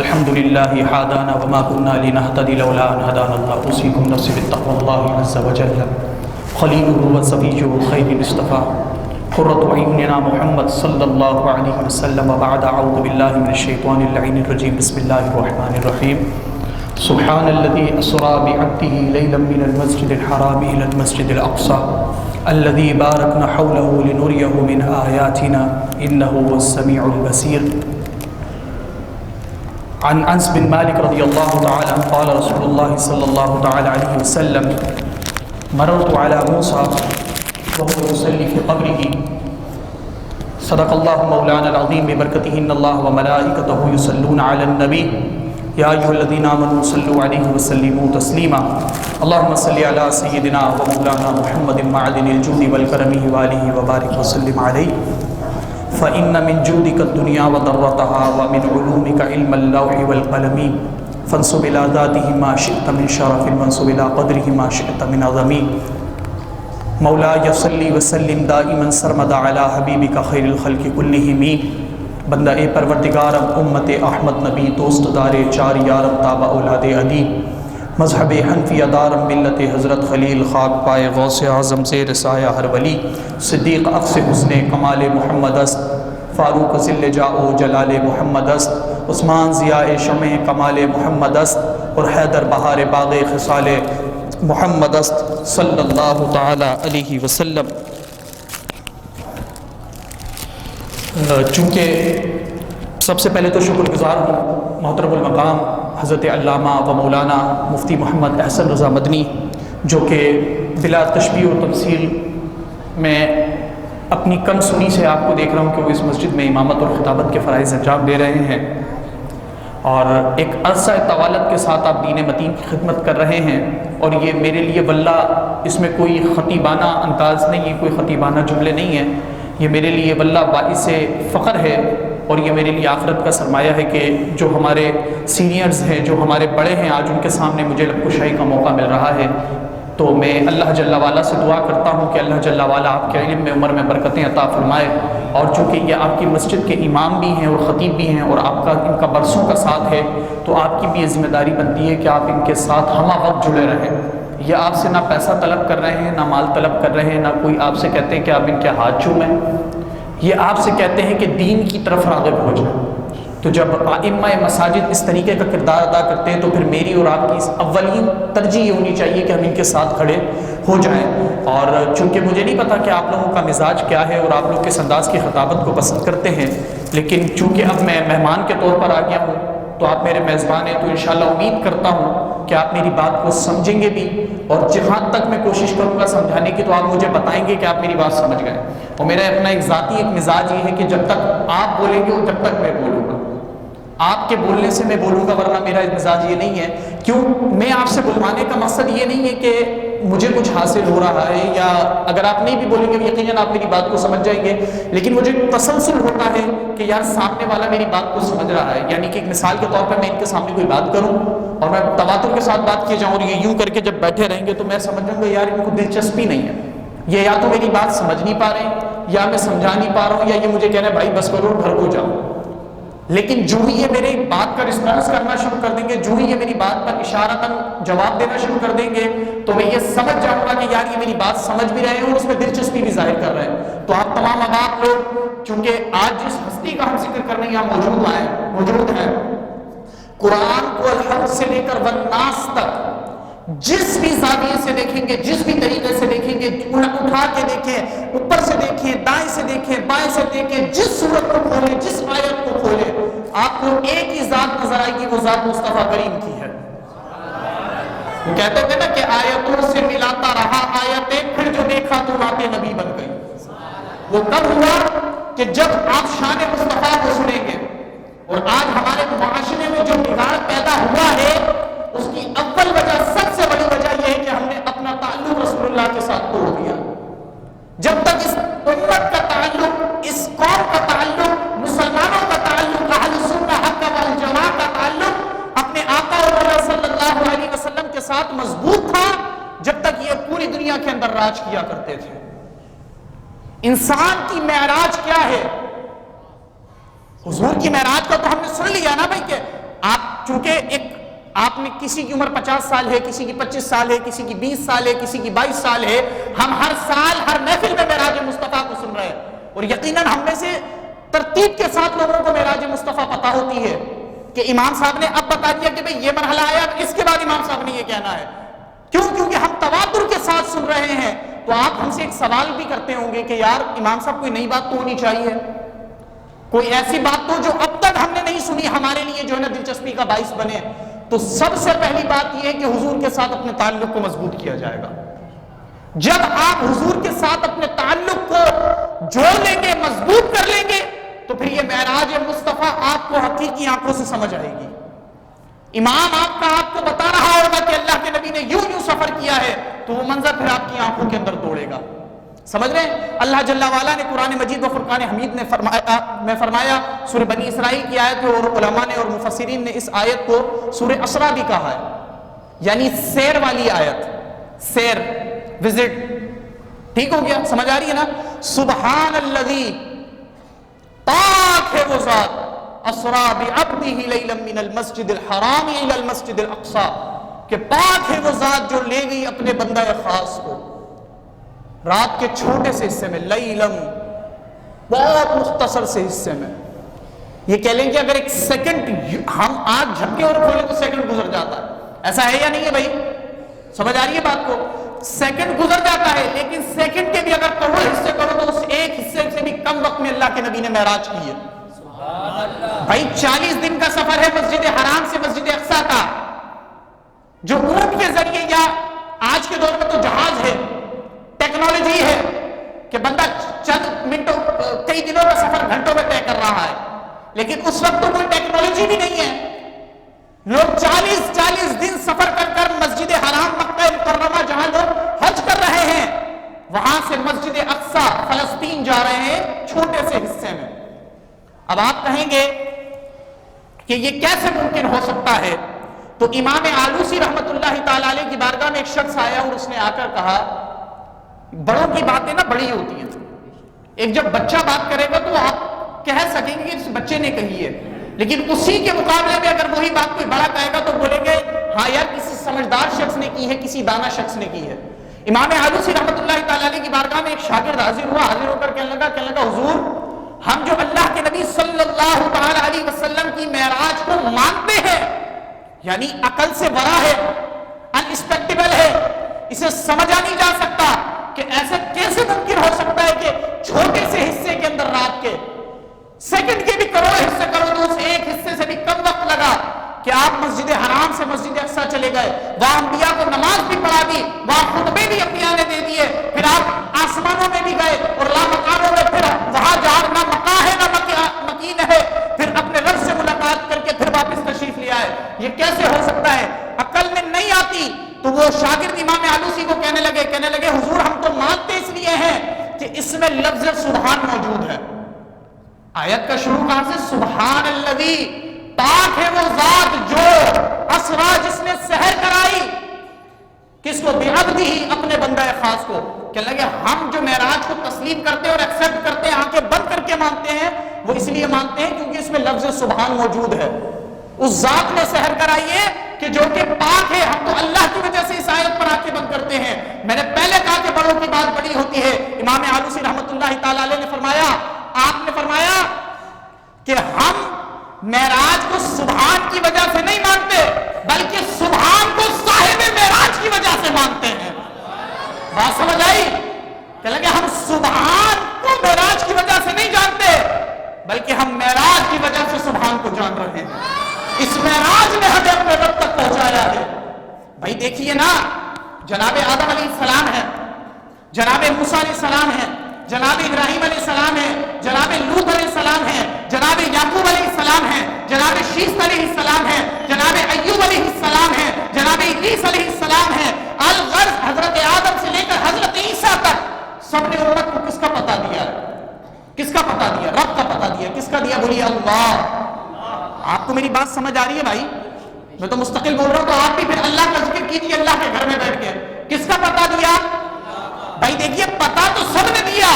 الحمد لله هدانا وما كنا لنهتدي لولا أن هدانا الله أوصيكم نفسي بتقوى الله عز وجل خليله وصفيه خير اصطفى قرة عيننا محمد صلى الله عليه وسلم. وبعد أعوذ بالله من الشيطان اللعين الرجيم. بسم الله الرحمن الرحيم. سبحان الذي أسرى بعبده ليلا من المسجد الحرام إلى المسجد الأقصى الذي باركنا حوله لنريه من آياتنا إنه هو السميع البصير. عن انس بن مالك رضی اللہ تعالی عنہ قال رسول اللہ صلی اللہ تعالی علیہ وسلم مررت على موسى وهو يصلي في قبره صدق الله مولانا العظيم ببركته ان الله وملائكته يصلون على النبي يا ايها الذين امنوا صلوا عليه وسلموا تسليما. اللهم صل على سيدنا ومولانا محمد معدن الجود والكرم وآله وبارك وسلم عليه فإن من جودك الدنيا وضرتها ومن علومك علم اللوح والقلم فانصب إلى ذاته ما شئت من شرف وانصب إلى قدره ما شئت من عظم. مولاي صل وسلم دائما سرمدا على حبيبك خير الخلق كلهم. بندہ اے پروردگارم امت احمد نبی دوست دار چار یارم تابع اولاد عدی مذہب حنفی دارم ملت حضرت خلیل خاک پائے غوث اعظم زیر سایہ ہر ولی صدیق اقص حسن کمال محمد است فاروق ذل جاء جلال محمد است عثمان ضیاء شمع کمال محمد است اور حیدر بہار باغ خصال محمد است صلی اللہ تعالی علیہ وسلم. چونکہ سب سے پہلے تو شکر گزار ہوں محترم المقام حضرت علامہ و مولانا مفتی محمد احسن رضا مدنی جو کہ بلا تشبیہ و تمثیل میں اپنی کم سنی سے آپ کو دیکھ رہا ہوں کہ وہ اس مسجد میں امامت اور خطابت کے فرائض انجام دے رہے ہیں اور ایک عرصہ طوالت کے ساتھ آپ دین متین کی خدمت کر رہے ہیں. اور یہ میرے لیے واللہ اس میں کوئی خطیبانہ انداز نہیں ہے, کوئی خطیبانہ جملے نہیں ہیں. یہ میرے لیے واللہ باعث فخر ہے اور یہ میرے لیے آخرت کا سرمایہ ہے کہ جو ہمارے سینئرز ہیں, جو ہمارے بڑے ہیں, آج ان کے سامنے مجھے لب کشائی کا موقع مل رہا ہے. تو میں اللہ جل وعلا سے دعا کرتا ہوں کہ اللہ جل وعلا آپ کے علم میں عمر میں برکتیں عطا فرمائے. اور چونکہ یہ آپ کی مسجد کے امام بھی ہیں اور خطیب بھی ہیں اور آپ کا ان کا برسوں کا ساتھ ہے تو آپ کی بھی یہ ذمہ داری بنتی ہے کہ آپ ان کے ساتھ ہمہ وقت جڑے رہیں. یہ آپ سے نہ پیسہ طلب کر رہے ہیں, نہ مال طلب کر رہے ہیں, نہ کوئی آپ سے کہتے ہیں کہ آپ ان کے ہاتھ چومیں. یہ آپ سے کہتے ہیں کہ دین کی طرف راغب ہو جائیں. تو جب ائمہ مساجد اس طریقے کا کردار ادا کرتے ہیں تو پھر میری اور آپ کی اولین ترجیح یہ ہونی چاہیے کہ ہم ان کے ساتھ کھڑے ہو جائیں. اور چونکہ مجھے نہیں پتا کہ آپ لوگوں کا مزاج کیا ہے اور آپ لوگ کس انداز کی خطابت کو پسند کرتے ہیں, لیکن چونکہ اب میں مہمان کے طور پر آ گیا ہوں تو آپ میرے میزبان ہیں, تو انشاءاللہ امید کرتا ہوں کہ آپ میری بات کو سمجھیں گے بھی اور جہاں تک میں کوشش کروں گا سمجھانے کی تو آپ مجھے بتائیں گے کہ آپ میری بات سمجھ گئے. اور میرا اپنا ایک ذاتی ایک مزاج یہ ہے کہ جب تک آپ بولیں گے اور جب تک میں بولوں گا, آپ کے بولنے سے میں بولوں گا, ورنہ میرا مزاج یہ نہیں ہے. کیوں میں آپ سے بلوانے کا مقصد یہ نہیں ہے کہ مجھے کچھ حاصل ہو رہا ہے, یا اگر آپ نہیں بھی بولیں گے یقیناً آپ میری بات کو سمجھ جائیں گے, لیکن مجھے تسلسل ہوتا ہے کہ یار سامنے والا میری بات کو سمجھ رہا ہے. یعنی کہ ایک مثال کے طور پر میں ان کے سامنے کوئی بات کروں اور میں تواتر کے ساتھ بات کیے جاؤں اور یہ یوں کر کے جب بیٹھے رہیں گے تو میں سمجھ جاؤں گا یار ان کو دلچسپی نہیں ہے, یہ یا تو میری بات سمجھ نہیں پا رہے ہیں یا میں سمجھا نہیں پا رہا ہوں, یا یہ مجھے کہہ رہے ہیں بھائی بس کرو گھر کو جاؤ. لیکن جو ہی یہ میری بات کا رسپانس کرنا شروع کر دیں گے, جو ہی یہ میری بات پر اشارتاً جواب دینا شروع کر دیں گے تو میں یہ سمجھ جاؤں گا کہ یار یہ میری بات سمجھ بھی رہے ہیں اور اس میں دلچسپی بھی ظاہر کر رہے ہیں. تو آپ تمام آباد لوگ چونکہ آج جس ہستی کا ہم ذکر کرنے یہاں موجود ہیں, قرآن کو الحمد سے لے کر والناس تک جس بھی زاویے سے دیکھیں گے, جس بھی طریقے سے دیکھیں گے, اٹھا کے دیکھیں, اوپر سے دیکھیں, دائیں سے دیکھیں, بائیں سے دیکھیں, جس صورت کو کھولیں, جس آیت کو کھولیں, آپ کو ایک ہی ذات نظر آئے گی, وہ ذات مصطفیٰ کریم کی ہے. وہ کہتے تھے نا کہ آیتوں سے ملاتا رہا آیتیں, پھر جو دیکھا تو باتیں نبی بن گئی. وہ کب ہوا کہ جب آپ شان مصطفیٰ کو سنیں گے. اور آج ہمارے معاشرے میں جو بگاڑ پیدا ہوا ہے اس کی اول وجہ, سب سے بڑی وجہ یہ ہے کہ ہم نے اپنا تعلق رسول اللہ کے ساتھ توڑ دیا. جب تک اس امت کا تعلق, اس قوم کا تعلق, مسلمانوں کا تعلق, اہل سنہ حق والجماعت کا تعلق اپنے آقا اور مولا صلی اللہ علیہ وسلم کے ساتھ مضبوط تھا, جب تک یہ پوری دنیا کے اندر راج کیا کرتے تھے. انسان کی معراج کیا ہے؟ حضور کی معراج کا تو ہم نے سن لیا نا بھائی کہ آپ چونکہ آپ نے کسی کی عمر 50 سال ہے، کسی کی 25 سال ہے، کسی کی 20 سال ہے، کسی کی 22 سال ہے، ہم ہر سال ہر محفل میں معراج مصطفیٰ کو سن رہے ہیں، اور یقیناً ہم میں سے ترتیب کے ساتھ لوگوں کو معراج مصطفیٰ پتہ ہوتی ہے کہ امام صاحب نے اب بتا دیا کہ بھئی یہ مرحلہ آیا، اب اس کے بعد امام صاحب نے یہ کہنا ہے. کیوں؟ کیونکہ ہم تواتر کے ساتھ سن رہے ہیں. تو آپ ہم سے ایک سوال بھی کرتے ہوں گے کہ یار امام صاحب کوئی نئی بات تو ہونی چاہیے، کوئی ایسی بات تو جو اب تک ہم نے نہیں سنی، ہمارے لیے جو ہے نا دلچسپی کا باعث بنے. تو سب سے پہلی بات یہ ہے کہ حضور کے ساتھ اپنے تعلق کو مضبوط کیا جائے گا. جب آپ حضور کے ساتھ اپنے تعلق کو جوڑ لیں گے، مضبوط کر لیں گے، تو پھر یہ معراج مصطفیٰ آپ کو حقیقی آنکھوں سے سمجھ آئے گی. امام آپ کو بتا رہا ہوگا کہ اللہ کے نبی نے یوں سفر کیا ہے، تو وہ منظر پھر آپ کی آنکھوں کے اندر دوڑے گا. سمجھ رہے ہیں؟ اللہ جل وعلا نے قرآن مجید و فرقان حمید میں فرمایا، سورہ بنی اسرائیل کی آیت ہے، اور علماء نے اور مفسرین نے اس آیت کو سورہ اسراء بھی کہا ہے، یعنی سیر والی آیت. سیر، وزٹ، ٹھیک ہو گیا؟ سمجھ آ رہی ہے نا؟ سبحان الذی، پاک ہے وہ ذات، اسرا بعبدہ لیلا من المسجد الحرام الی المسجد الاقصی، کہ پاک ہے وہ ذات جو لے گئی اپنے بندہ خاص کو رات کے چھوٹے سے حصے میں، لیلم، بہت مختصر سے حصے میں. یہ کہہ لیں کہ اگر ایک سیکنڈ ہم آج جھپکے اور کھولیں تو سیکنڈ گزر جاتا ہے. ایسا ہے یا نہیں ہے بھائی؟ سمجھ آ رہی ہے بات کو؟ سیکنڈ گزر جاتا ہے، لیکن سیکنڈ کے بھی اگر کروڑ حصے کرو تو اس ایک حصے سے بھی کم وقت میں اللہ کے نبی نے معراج کی ہے. بھائی 40 دن کا سفر ہے مسجد حرام سے مسجد اقصی کا، جو اونٹ کے ذریعے، یا آج کے دور میں تو جہاز ہے، ٹیکنالوجی ہے کہ بندہ چند منٹوں، کئی دنوں کا سفر گھنٹوں میں طے کر رہا ہے. لیکن اس وقت تو کوئی ٹیکنالوجی بھی نہیں ہے. لوگ 40 دن سفر کر مسجد حرام مکہ مکرمہ جہاں لوگ حج کر رہے ہیں، وہاں سے مسجد اقصی فلسطین جا رہے ہیں چھوٹے سے حصے میں. اب آپ کہیں گے کہ یہ کیسے ممکن ہو سکتا ہے؟ تو امام آلوسی رحمت اللہ تعالی علیہ کی بارگاہ میں ایک شخص آیا اور اس نے آ کر کہا، بڑوں کی باتیں نا بڑی ہوتی ہیں، ایک جب بچہ بات کرے گا تو آپ کہہ سکیں گے کہ اس بچے نے کہی ہے، لیکن اسی کے مقابلے میں اگر وہی بات کوئی بڑا کہے گا تو بولیں گے ہاں یار کسی سمجھدار شخص نے کی ہے، کسی دانا شخص نے کی ہے. امام آلوسی رحمت اللہ تعالی علیہ کی بارگاہ میں ایک شاگرد حاضر ہوا، حاضر ہو کر کہنے لگا حضور، ہم جو اللہ کے نبی صلی اللہ تعالی علیہ وسلم کی معراج کو مانتے ہیں، یعنی عقل سے ورا ہے، انسپیکٹیبل ہے، اسے سمجھا نہیں جا سکتا کہ ایسا کیسے ممکن ہو سکتا ہے کہ چھوٹے سے حصے کے اندر رات کے سیکنڈ کے بھی کروڑ حصے کرو تو اس ایک حصے سے بھی کم وقت لگا کہ آپ مسجد حرام سے مسجد اقصی چلے گئے، وہاں انبیاء کو نماز بھی پڑھا دی، وہاں خطبے بھی انبیاء نے دے دیے، پھر آپ آسمانوں میں بھی گئے اور لامکانوں میں، پھر وہاں جہاں نہ مکاں ہے نہ مکین ہے، پھر اپنے رب سے ملاقات کر کے پھر واپس تشریف لے آئے. یہ کیسے ہو سکتا ہے؟ عقل میں نہیں آتی. تو وہ شاگرد امام آلوسی کو کہنے لگے حضور ہم تو مانتے اس لیے ہیں کہ اس میں لفظ سبحان موجود ہے. آیت کا شروع کہاں سے؟ سبحان الذی، پاک ہے وہ ذات جو اسرا، جس نے سحر کرائی، کس کو؟ بعبدہ، اپنے بندہ خاص کو. کہنے لگے ہم جو معراج کو تسلیم کرتے ہیں اور ایکسپٹ کرتے ہیں، آنکھیں بند کر کے مانتے ہیں، وہ اس لیے مانتے ہیں کیونکہ اس میں لفظ سبحان موجود ہے. اس ذات نے سحر کرائی ہے کہ جو کہ پاک ہے. ہم تو اللہ کی وجہ سے اس آیت پر آنکھیں بند کرتے ہیں. میں نے پہلے کہا کہ بڑوں کی بات بڑی ہوتی ہے. امام آلوسی رحمت اللہ تعالی علیہ نے فرمایا، آپ نے فرمایا کہ ہم معراج کو سبحان کی وجہ سے نہیں مانتے، بلکہ سبحان کو صاحب معراج کی وجہ سے مانتے ہیں. بات سمجھ آئی؟ کہ لگے ہم سبحان کو معراج کی وجہ سے نہیں جانتے، بلکہ ہم معراج کی وجہ سے سبحان کو جان رہے ہیں. اس معراج نے ہمیں اپنے رب تک پہنچایا ہے. بھائی دیکھیے نا، جناب آدم علیہ السلام ہے، جناب موسیٰ علیہ السلام ہے، جناب ابراہیم علیہ السلام ہے، جناب لوط علیہ السلام ہے، جناب یعقوب علیہ السلام ہے، جناب شیث علیہ السلام ہے، جناب ایوب علیہ السلام ہے، جناب ادریس علیہ السلام ہے. الغرض حضرت آدم سے لے کر حضرت عیسیٰ تک سب نے امت کو کس کا پتہ دیا؟ کس کا پتہ دیا؟ رب کا پتہ دیا. کس کا دیا؟ بولیے اللہ. آپ کو میری بات سمجھ آ رہی ہے بھائی؟ میں تو مستقل بول رہا ہوں، تو آپ بھی پھر اللہ کا ذکر کیجیے اللہ کے گھر میں بیٹھ کے. کس کا پتہ دیا؟ بھائی دیکھیے پتہ تو سب نے دیا،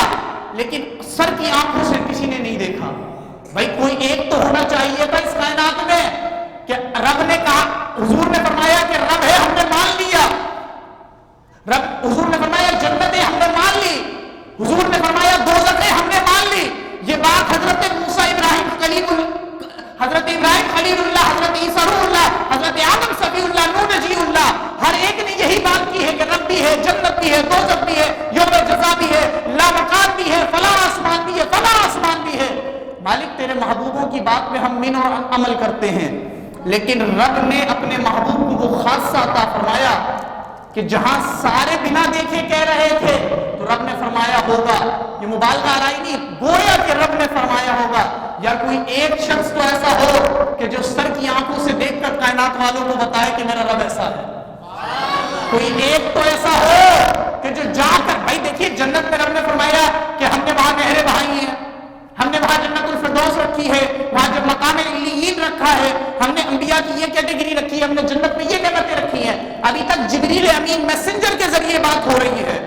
لیکن سر کی آنکھوں سے کسی نے نہیں دیکھا. بھائی کوئی ایک تو ہونا چاہیے تھا اس کائنات میں کہ ابراہیم خلیل اللہ، حضرت عیسیٰ روح اللہ، حضرت آدم صفی اللہ، نوح نجی اللہ، ہر ایک نے یہی بات کی ہے کہ رب بھی ہے، جنت بھی ہے، دوزخ بھی ہے، یوم جزا بھی ہے، لامکان بھی ہے، فلاں آسمان بھی ہے، فلاں آسمان بھی ہے۔ مالک تیرے محبوبوں کی بات پہ ہم من اور عمل کرتے ہیں، لیکن رب نے اپنے محبوب کو وہ خاصہ عطا فرمایا کہ جہاں سارے بنا دیکھے کہہ رہے تھے تو رب نے فرمایا ہوگا، یہ مبالغہ آرائی نہیں، گویا کہ رب نے فرمایا ہوگا۔ یا کوئی ایک شخص تو ایسا ہو کہ جو سر کی آنکھوں سے دیکھ کر کائنات والوں کو بتائے کہ میرا رب ایسا ہے۔ کوئی ایک تو ایسا ہو کہ جو جا کر، بھائی دیکھیے جنت میں رب نے فرمایا کہ ہم نے وہاں نہریں بہائی ہیں، ہم نے وہاں جنت الفردوس رکھی ہے، وہاں جو مقام علیین رکھا ہے، ہم نے انبیاء کی یہ کیٹیگری رکھی ہے، ہم نے جنت میں یہ نعمتیں رکھی ہیں۔ ابھی تک جبریل امین میسنجر کے ذریعے بات ہو رہی ہے،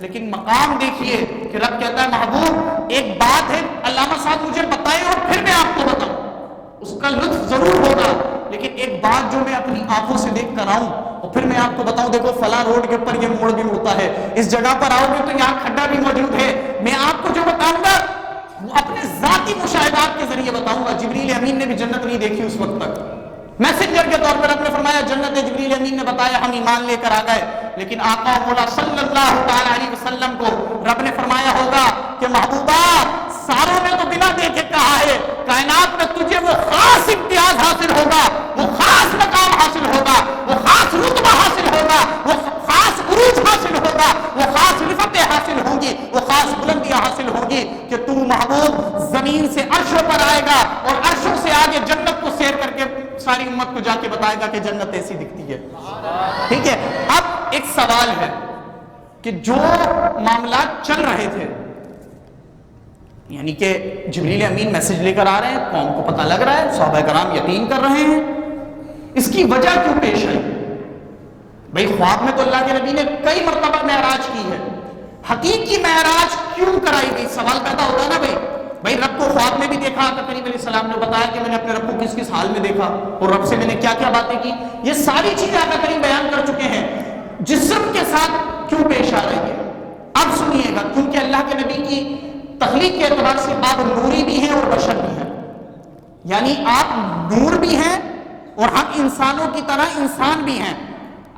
لیکن مقام دیکھیے کہ رب کہتا ہے محبوب ایک بات ہے علامہ صاحب مجھے بتائیں اور پھر میں آپ کو بتاؤں، اس کا لطف ضرور ہوگا، لیکن ایک بات جو میں اپنی آنکھوں سے دیکھ کر آؤں اور پھر میں آپ کو بتاؤں، دیکھو فلاں روڈ کے اوپر یہ موڑ بھی مڑتا ہے، اس جگہ پر آؤ گے تو یہاں کھڈا بھی موجود ہے، میں آپ کو جو بتاؤں گا وہ اپنے ذاتی مشاہدات کے ذریعے بتاؤں گا۔ جبریل امین نے بھی جنت نہیں دیکھی اس وقت تک، میسنجر کے طور پر رب نے فرمایا جنت، جبریل امین نے بتایا، ہم ایمان لے کر آ گئے، لیکن آقا مولا صلی اللہ تعالی علیہ وسلم کو رب نے فرمایا ہوگا کہ محبوبہ ساروں نے تو بنا دیکھے کہا ہے، کائنات میں تجھے وہ خاص امتیاز حاصل ہوگا، وہ خاص مقام حاصل ہوگا، وہ خاص رتبہ حاصل ہوگا، وہ خاص عروج حاصل ہوگا، وہ خاص رفتیں حاصل ہوں گی، وہ خاص بلندیاں حاصل ہوں گی کہ تو محبوب زمین سے عرشوں پر آئے گا اور عرشوں سے آگے جنت کو سیر کر کے ساری امت کو جا کے بتائے گا کہ جنت ایسی دکھتی ہے۔ ٹھیک ہے، اب ایک سوال ہے کہ جو معاملات چل رہے تھے، یعنی کہ جبریل امین میسج لے کر آ رہے ہیں، قوم کو پتہ لگ رہا ہے، صحابہ کرام یقین کر رہے ہیں، اس کی وجہ کیوں پیش آئی؟ بھئی خواب میں تو اللہ کے نبی نے کئی مرتبہ معراج کی ہے، حقیقی معراج کیوں کرائی گئی؟ سوال پیدا ہوتا ہے نا بھئی رب کو خواب میں بھی دیکھا، آقا کریم علیہ السلام نے بتایا کہ میں نے اپنے رب کو کس کس حال میں دیکھا اور رب سے میں نے کیا کیا باتیں کی، یہ ساری چیزیں آقا کریم بیان کر چکے ہیں، جسم کے ساتھ کیوں پیش آ رہی ہے؟ اب سنیے گا، کیونکہ اللہ کے نبی کی تخلیق کے اعتبار سے آپ نوری بھی ہیں اور بشر بھی ہیں، یعنی آپ نور بھی ہیں اور ہم انسانوں کی طرح انسان بھی ہیں،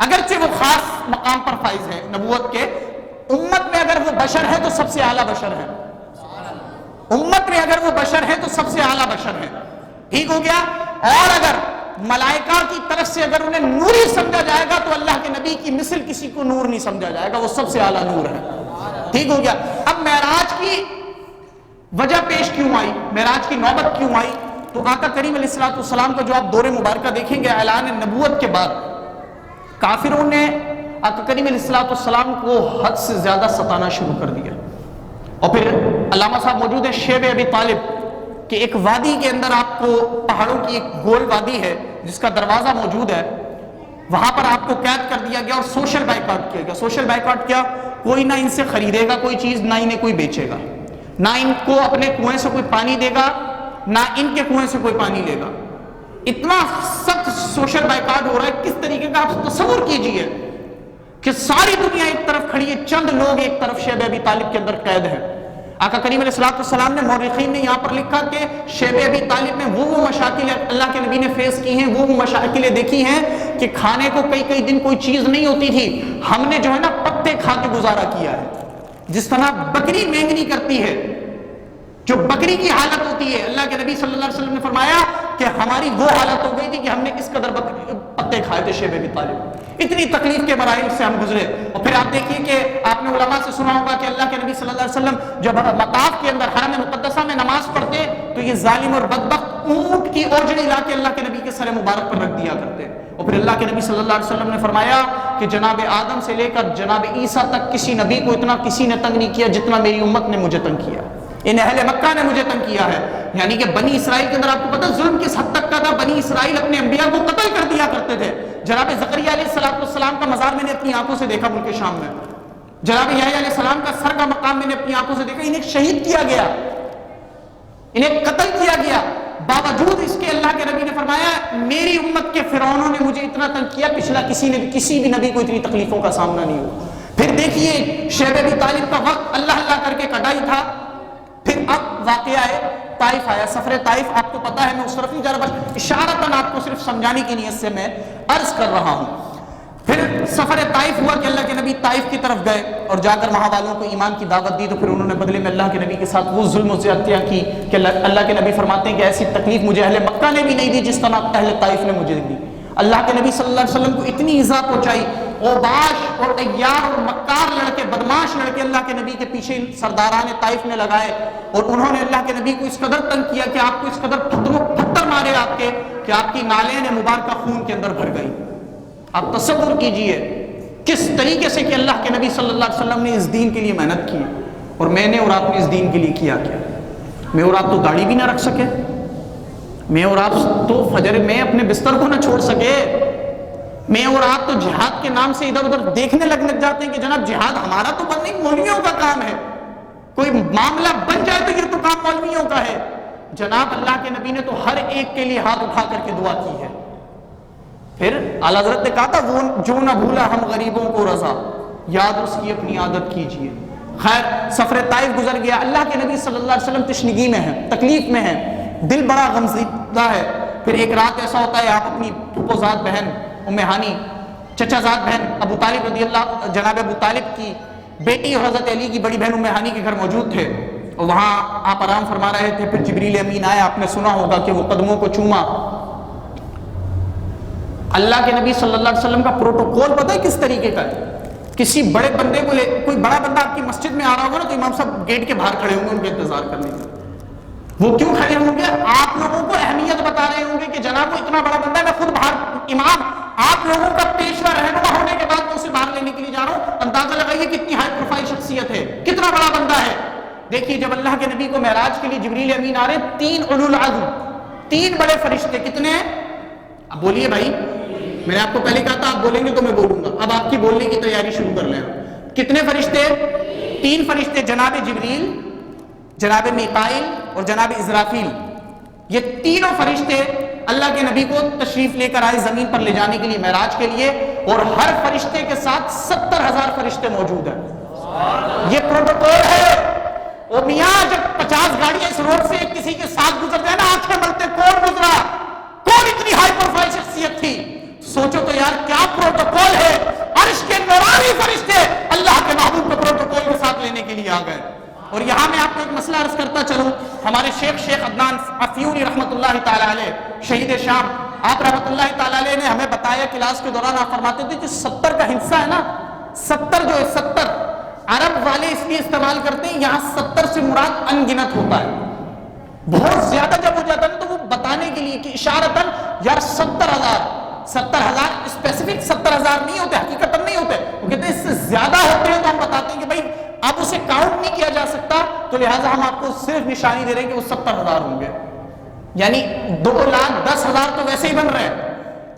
اگرچہ وہ خاص مقام پر فائز ہے نبوت کے، امت میں اگر وہ بشر ہے تو سب سے اعلیٰ بشر ہے، امت میں اگر وہ بشر ہے تو سب سے اعلیٰ بشر ہے، ٹھیک ہو گیا؟ اور اگر ملائکہ کی طرف سے اگر انہیں نوری سمجھا جائے گا تو اللہ کے نبی کی مثل کسی کو نور نہیں سمجھا جائے گا، وہ سب سے اعلیٰ نور ہے، ٹھیک ہو گیا؟ اب معراج کی وجہ پیش کیوں آئی، معراج کی نوبت کیوں آئی؟ تو آقا کریم علیہ السلام کا جو آپ دور مبارکہ دیکھیں گے اعلان نبوت کے بعد، کافروں نے آقا کریم علیہ السلام کو حد سے زیادہ ستانا شروع کر دیا، اور پھر علامہ صاحب موجود ہے شیب ابی طالب کہ ایک وادی کے اندر آپ کو پہاڑوں کی ایک گول وادی ہے جس کا دروازہ موجود ہے، وہاں پر آپ کو قید کر دیا گیا اور سوشل بائیکاٹ کیا گیا۔ سوشل بائیکاٹ کیا؟ کوئی نہ ان سے خریدے گا کوئی چیز، نہ انہیں کوئی بیچے گا، نہ ان کو اپنے کنویں سے کوئی پانی دے گا، نہ ان کے کنویں سے کوئی پانی لے گا۔ اتنا سخت سوشل بائیکاٹ ہو رہا ہے، کس طریقے کا آپ تصور کیجئے کہ ساری دنیا ایک طرف کھڑی ہے، چند لوگ ایک طرف شیب ابی طالب کے اندر قید ہیں۔ آقا کریم علیہ السلام نے، مورخین نے یہاں پر لکھا کہ شیب ابی طالب نے وہ مشاکل اللہ کے نبی نے فیس کی ہیں، وہ مشاکلیں دیکھی ہیں کہ کھانے کو کئی دن کوئی چیز نہیں ہوتی تھی، ہم نے جو ہے نا پتے کھا کے گزارا کیا ہے، جس طرح بکری مینگنی کرتی ہے، جو بکری کی حالت ہوتی ہے، اللہ کے نبی صلی اللہ علیہ وسلم نے فرمایا کہ ہماری وہ حالت ہو گئی تھی کہ ہم نے اس قدر پتے کھائے تھے شیب ابی طالب، اتنی تکلیف کے مراحل سے ہم گزرے۔ اور پھر آپ دیکھیے کہ آپ نے علماء سے سنا ہوگا کہ اللہ کے نبی صلی اللہ علیہ وسلم جب مطاف کے اندر حرم مقدسہ میں نماز پڑھتے تو یہ ظالم اور بدبخت اونٹ کی اوجڑی لا کے اللہ کے نبی کے سر مبارک پر رکھ دیا کرتے، اور پھر اللہ کے نبی صلی اللہ علیہ وسلم نے فرمایا کہ جناب آدم سے لے کر جناب عیسیٰ تک کسی نبی کو اتنا کسی نے تنگ نہیں کیا جتنا میری امت نے مجھے تنگ کیا، ان اہل مکہ نے مجھے تنگ کیا ہے۔ یعنی کہ بنی اسرائیل کے اندر آپ کو پتہ ظلم کس حد تک کا تھا، بنی اسرائیل اپنے انبیاء کو قتل کر دیا کرتے تھے۔ جناب زکریا علیہ السلام کا مزار میں نے اپنی آنکھوں سے دیکھا ملک شام میں، جناب یحییٰ علیہ السلام کا سر کا مقام میں نے اپنی آنکھوں سے دیکھا، انہیں شہید کیا گیا، انہیں قتل کیا گیا، باوجود اس کے اللہ کے نبی نے فرمایا میری امت کے فرعونوں نے مجھے اتنا تنگ کیا، پچھلا کسی بھی نبی کو اتنی تکلیفوں کا سامنا نہیں ہوا۔ پھر دیکھیے شیب ابی طالب کا وقت اللہ کر کے کٹائی تھا، پھر اب واقعہ ہے طائف آیا. سفر طائف آپ کو پتا ہے، میں اس طرف نہیں جا رہا، بس اشارتاً آپ کو صرف سمجھانے کی نیت سے میں عرض کر رہا ہوں. پھر سفر طائف ہوا کہ اللہ کے نبی طائف کی طرف گئے اور جا کر وہاں والوں کو ایمان کی دعوت دی. تو پھر انہوں نے بدلے میں اللہ کے نبی کے ساتھ وہ ظلم و زیادتیاں کی کہ اللہ کے نبی فرماتے ہیں کہ ایسی تکلیف مجھے اہل مکہ نے بھی نہیں دی جس طرح اہل طائف نے مجھے دی. اللہ کے نبی صلی اللہ علیہ وسلم کو اتنی ایذا پہنچائی. اوباش اور عیار اور مکار لڑکے، بدماش لڑکے اللہ کے نبی کے پیچھے سرداران طائف نے لگائے اور انہوں نے اللہ کے نبی کو اس قدر تنگ کیا کہ آپ کو اس قدر پتھر مارے آپ کے کہ آپ کی نالین مبارکہ خون کے اندر بھر گئی. آپ تصور کیجئے کس طریقے سے کہ اللہ کے نبی صلی اللہ علیہ وسلم نے اس دین کے لیے محنت کی، اور میں نے اور آپ نے اس دین کے لیے کیا. میں اور آپ تو داڑھی بھی نہ رکھ سکے، میں اور آپ تو فجر میں اپنے بستر کو نہ چھوڑ سکے، میں اور آپ تو جہاد کے نام سے ادھر ادھر دیکھنے لگ جاتے ہیں کہ جناب جہاد ہمارا تو بند نہیں، مولویوں کا کام ہے. کوئی معاملہ بن جائے تو یہ تو کام مولویوں کا ہے. جناب اللہ کے نبی نے تو ہر ایک کے لیے ہاتھ اٹھا کر کے دعا کی ہے. پھر اعلیٰ حضرت نے کہا تھا وہ جو نہ بھولا ہم غریبوں کو رضا، یاد اس کی اپنی عادت کیجئے. خیر سفر طائف گزر گیا. اللہ کے نبی صلی اللہ علیہ وسلم تشنگی میں ہیں، تکلیف میں ہیں، دل بڑا غمزدہ ہے. پھر ایک رات ایسا ہوتا ہے آپ اپنی پھپھو زاد بہن ام ہانی، چچا زاد بہن ابو طالب رضی اللہ، جناب ابو طالب کی بیٹی اور حضرت علی کی بڑی بہن ام ہانی کے گھر موجود تھے اور وہاں آپ آرام فرما رہے تھے. پھر جبریل امین آیا، آپ نے سنا ہوگا کہ وہ قدموں کو چوما. اللہ کے نبی صلی اللہ علیہ وسلم کا پروٹوکول پتہ ہے کس طریقے کا ہے؟ کسی بڑے بندے کو کوئی بڑا بندہ آپ کی مسجد میں آ رہا ہوگا نا تو امام صاحب گیٹ کے باہر کھڑے ہوں گے ان کے انتظار کرنے کے. وہ کیوں کھڑے ہوں گے؟ آپ لوگوں کو اہمیت بتا رہے ہوں گے کہ جناب وہ اتنا بڑا بندہ ہے، میں خود باہر امام آپ لوگوں کا پیشوا رہنما ہونے کے بعد میں اسے باہر لینے کے لیے جا رہا ہوں. اندازہ لگائیے کتنی ہائی پروفائل شخصیت ہے، کتنا بڑا بندہ ہے. دیکھیے جب اللہ کے نبی کو معراج کے لیے جبریل امین آ رہے، 3 اولو العزم، 3 بڑے فرشتے. کتنے ہیں؟ اب بولیے بھائی، میں نے آپ کو پہلے کہا تھا آپ بولیں گے تو میں بولوں گا. اب آپ کی بولنے کی تیاری شروع کر لیں. کتنے فرشتے؟ 3 فرشتے، جناب جبریل، جناب میکائیل اور جناب اسرافیل. یہ تینوں فرشتے اللہ کے نبی کو تشریف لے کر آئے زمین پر لے جانے کے لیے معراج کے لیے، اور ہر فرشتے کے ساتھ 70,000 فرشتے موجود ہیں. یہ پروٹوکول ہے. وہ میاں جب 50 گاڑیاں اس روڈ سے کسی کے ساتھ گزر جائے نا، آنکھیں ملتے کون گزرا، کون اتنی ہائی پروفائل شخصیت تھی. سوچو تو یار کیا پروٹوکول ہے. عرش کے نورانی فرشتے اللہ کے محبوب کو پروٹوکول کے ساتھ لینے کے لیے آ گئے. اور یہاں میں آپ کو ایک مسئلہ عرض کرتا چلوں. ہمارے شیخ عدنان عفیونی رحمۃ اللہ تعالی علیہ، شہید شام، آپ رحمۃ اللہ تعالی علیہ نے ہمیں بتایا کلاس کے دوران، آپ فرماتے تھے کہ 70 کا حصہ ہے نا، 70 جو ہے 70 عرب والے اس لیے استعمال کرتے ہیں، یہاں 70 سے مراد انگنت ہوتا ہے. بہت زیادہ جب ہو جاتا ہے نا تو وہ بتانے کے لیے کہ اشارتاً یار 70,000 اسپیسیفک 70,000 نہیں ہوتے، حقیقتاً نہیں ہوتے. وہ کہتے ہیں اس سے زیادہ ہوتے ہیں تو ہم بتاتے ہیں کہ بھائی اب اسے کاؤنٹ نہیں کیا جا سکتا، تو لہٰذا ہم آپ کو صرف نشانی دے رہے ہیں کہ وہ 70,000 ہوں گے. یعنی 2,10,000 تو ویسے ہی بن رہے ہیں.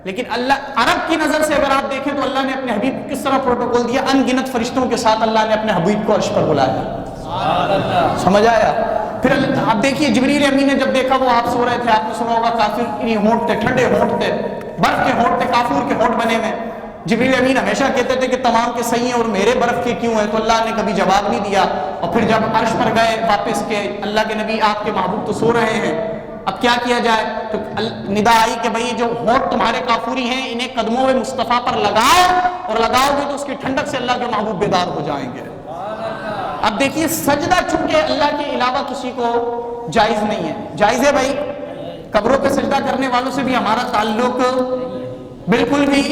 لیکن اللہ عرب کی نظر سے اگر آپ دیکھیں تو اللہ نے اپنے حبیب کو کس طرح پروٹوکول دیا. ان گنت فرشتوں کے ساتھ اللہ نے اپنے حبیب کو عرش پر بلایا. سمجھ آیا؟ پھر آپ دیکھیے جبریل امین نے جب دیکھا، وہ آپ سو رہے تھے، آپ نے سنا ہوگا کافر ہونٹ تھے، ٹھنڈے ہونٹ تھے، برف کے ہونٹ تھے، کافور کے ہونٹ بنے ہوئے. جبریل امین ہمیشہ کہتے تھے کہ تمام کے صحیح ہیں اور میرے برف کے کیوں ہیں؟ تو اللہ نے کبھی جواب نہیں دیا. اور پھر جب عرش پر گئے واپس کے، اللہ کے نبی آپ کے محبوب تو سو رہے ہیں، اب کیا کیا جائے؟ تو ندا آئی کہ بھئی جو ہونٹ تمہارے کافوری ہیں انہیں قدموں میں مصطفیٰ پر لگاؤ، اور لگاؤ گے تو اس کی ٹھنڈک سے اللہ کے محبوب بیدار ہو جائیں گے. اب دیکھیے سجدہ چونکہ اللہ کے علاوہ کسی کو جائز نہیں ہے. جائز ہے بھائی، قبروں پہ سجدہ کرنے والوں سے بھی ہمارا تعلق بالکل بھی.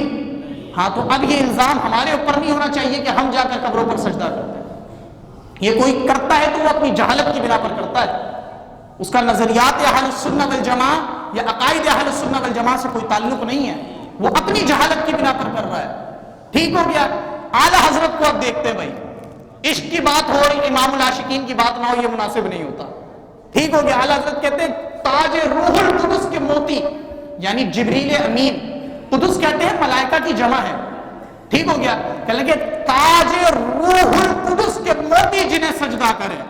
ہاں تو اب یہ الزام ہمارے اوپر نہیں ہونا چاہیے کہ ہم جا کر قبروں پر سجدہ کرتے ہیں. یہ کوئی کرتا ہے تو وہ اپنی جہالت کی بنا پر کرتا ہے. اس کا نظریات اہل السنہ والجماع یا عقائد اہل السنہ والجماع سے کوئی تعلق نہیں ہے، وہ اپنی جہالت کی بنا پر کر رہا ہے. ٹھیک ہو گیا. اعلیٰ حضرت کو اب دیکھتے ہیں بھائی، عشق کی بات ہو اور امام العاشقین کی بات نہ ہو، یہ مناسب نہیں ہوتا. ٹھیک ہو گیا. اعلیٰ حضرت کہتے ہیں تاج روح القدس کے موتی، یعنی جبریل امین، قدس کہتے ہیں ملائکہ کی جمع ہے. ٹھیک ہو گیا. کہنے لگے تاج روح القدس کے موتی جنہیں سجدہ کریں.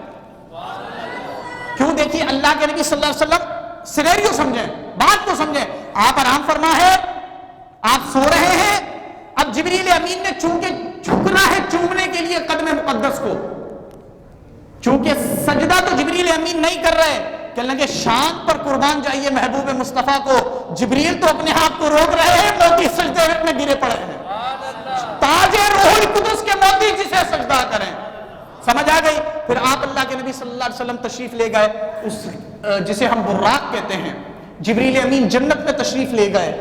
کیوں؟ دیکھیے اللہ کے نبی صلی اللہ علیہ وسلم سینیریو سمجھیں، بات کو سمجھیں. آپ آرام فرما ہے، آپ سو رہے ہیں. اب جبریل امین نے چونکہ جھکنا ہے چومنے کے لیے قدم مقدس کو، چونکہ سجدہ تو جبریل امین نہیں کر رہے، کہنے لگے شان پر قربان جائیے محبوب مصطفیٰ کو، جبریل تو اپنے آپ کو روک رہے ہیں، موتی سجدے میں گرے پڑے ہیں، تاج روح القدس کے موتی جسے سجدہ کریں۔ سمجھ آ گئی؟ پھر آپ اللہ کے نبی صلی اللہ علیہ وسلم تشریف لے گئے، اس جسے ہم براق کہتے ہیں، جبریل امین جنت میں تشریف لے گئے،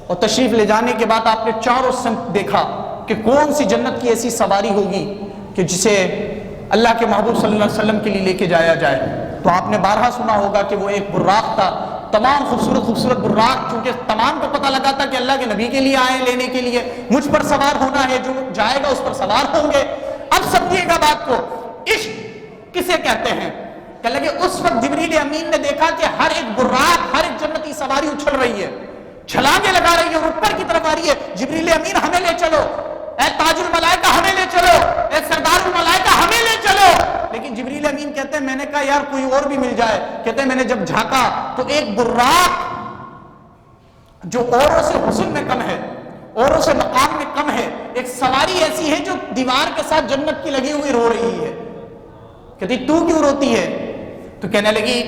اور تشریف لے جانے کے بعد آپ نے چاروں سمت دیکھا کہ کون سی جنت کی ایسی سواری ہوگی کہ جسے اللہ کے محبوب صلی اللہ علیہ وسلم کے لیے لے کے جایا جائے۔ تو آپ نے بارہا سنا ہوگا کہ وہ ایک براق تھا، تمام خوبصورت خوبصورت براق، چونکہ تمام کو پتہ لگا تھا کہ اللہ کے نبی کے لیے آئے لینے کے لیے، مجھ پر سوار ہونا ہے، جو جائے گا اس پر سوار ہوں گے۔ اب سمجھیے گا بات کو، عشق کسے کہتے ہیں؟ کہ لگے اس وقت جبریل امین نے دیکھا کہ ہر ایک براق، ہر ایک جنتی سواری اچھل رہی ہے، چھلانگیں لگا رہی ہے اور اوپر کی طرف آ رہی ہے۔ جبریل امین ہمیں لے چلو، اے تاج الملائکہ ہمیں لے چلو، اے سردار الملائکہ ہمیں لے چلو۔ لیکن جبریل امین کہتے ہیں میں نے کہا یار کوئی اور بھی مل جائے۔ کہتے ہیں میں نے جب جھانکا تو ایک براق جو اوروں سے حسن میں کم ہے، اوروں سے مقام میں کم ہے، ایک سواری ایسی ہے جو دیوار کے ساتھ جنت کی لگی ہوئی رو رہی ہے۔ کہتی تو کیوں روتی ہے؟ تو کہنے لگی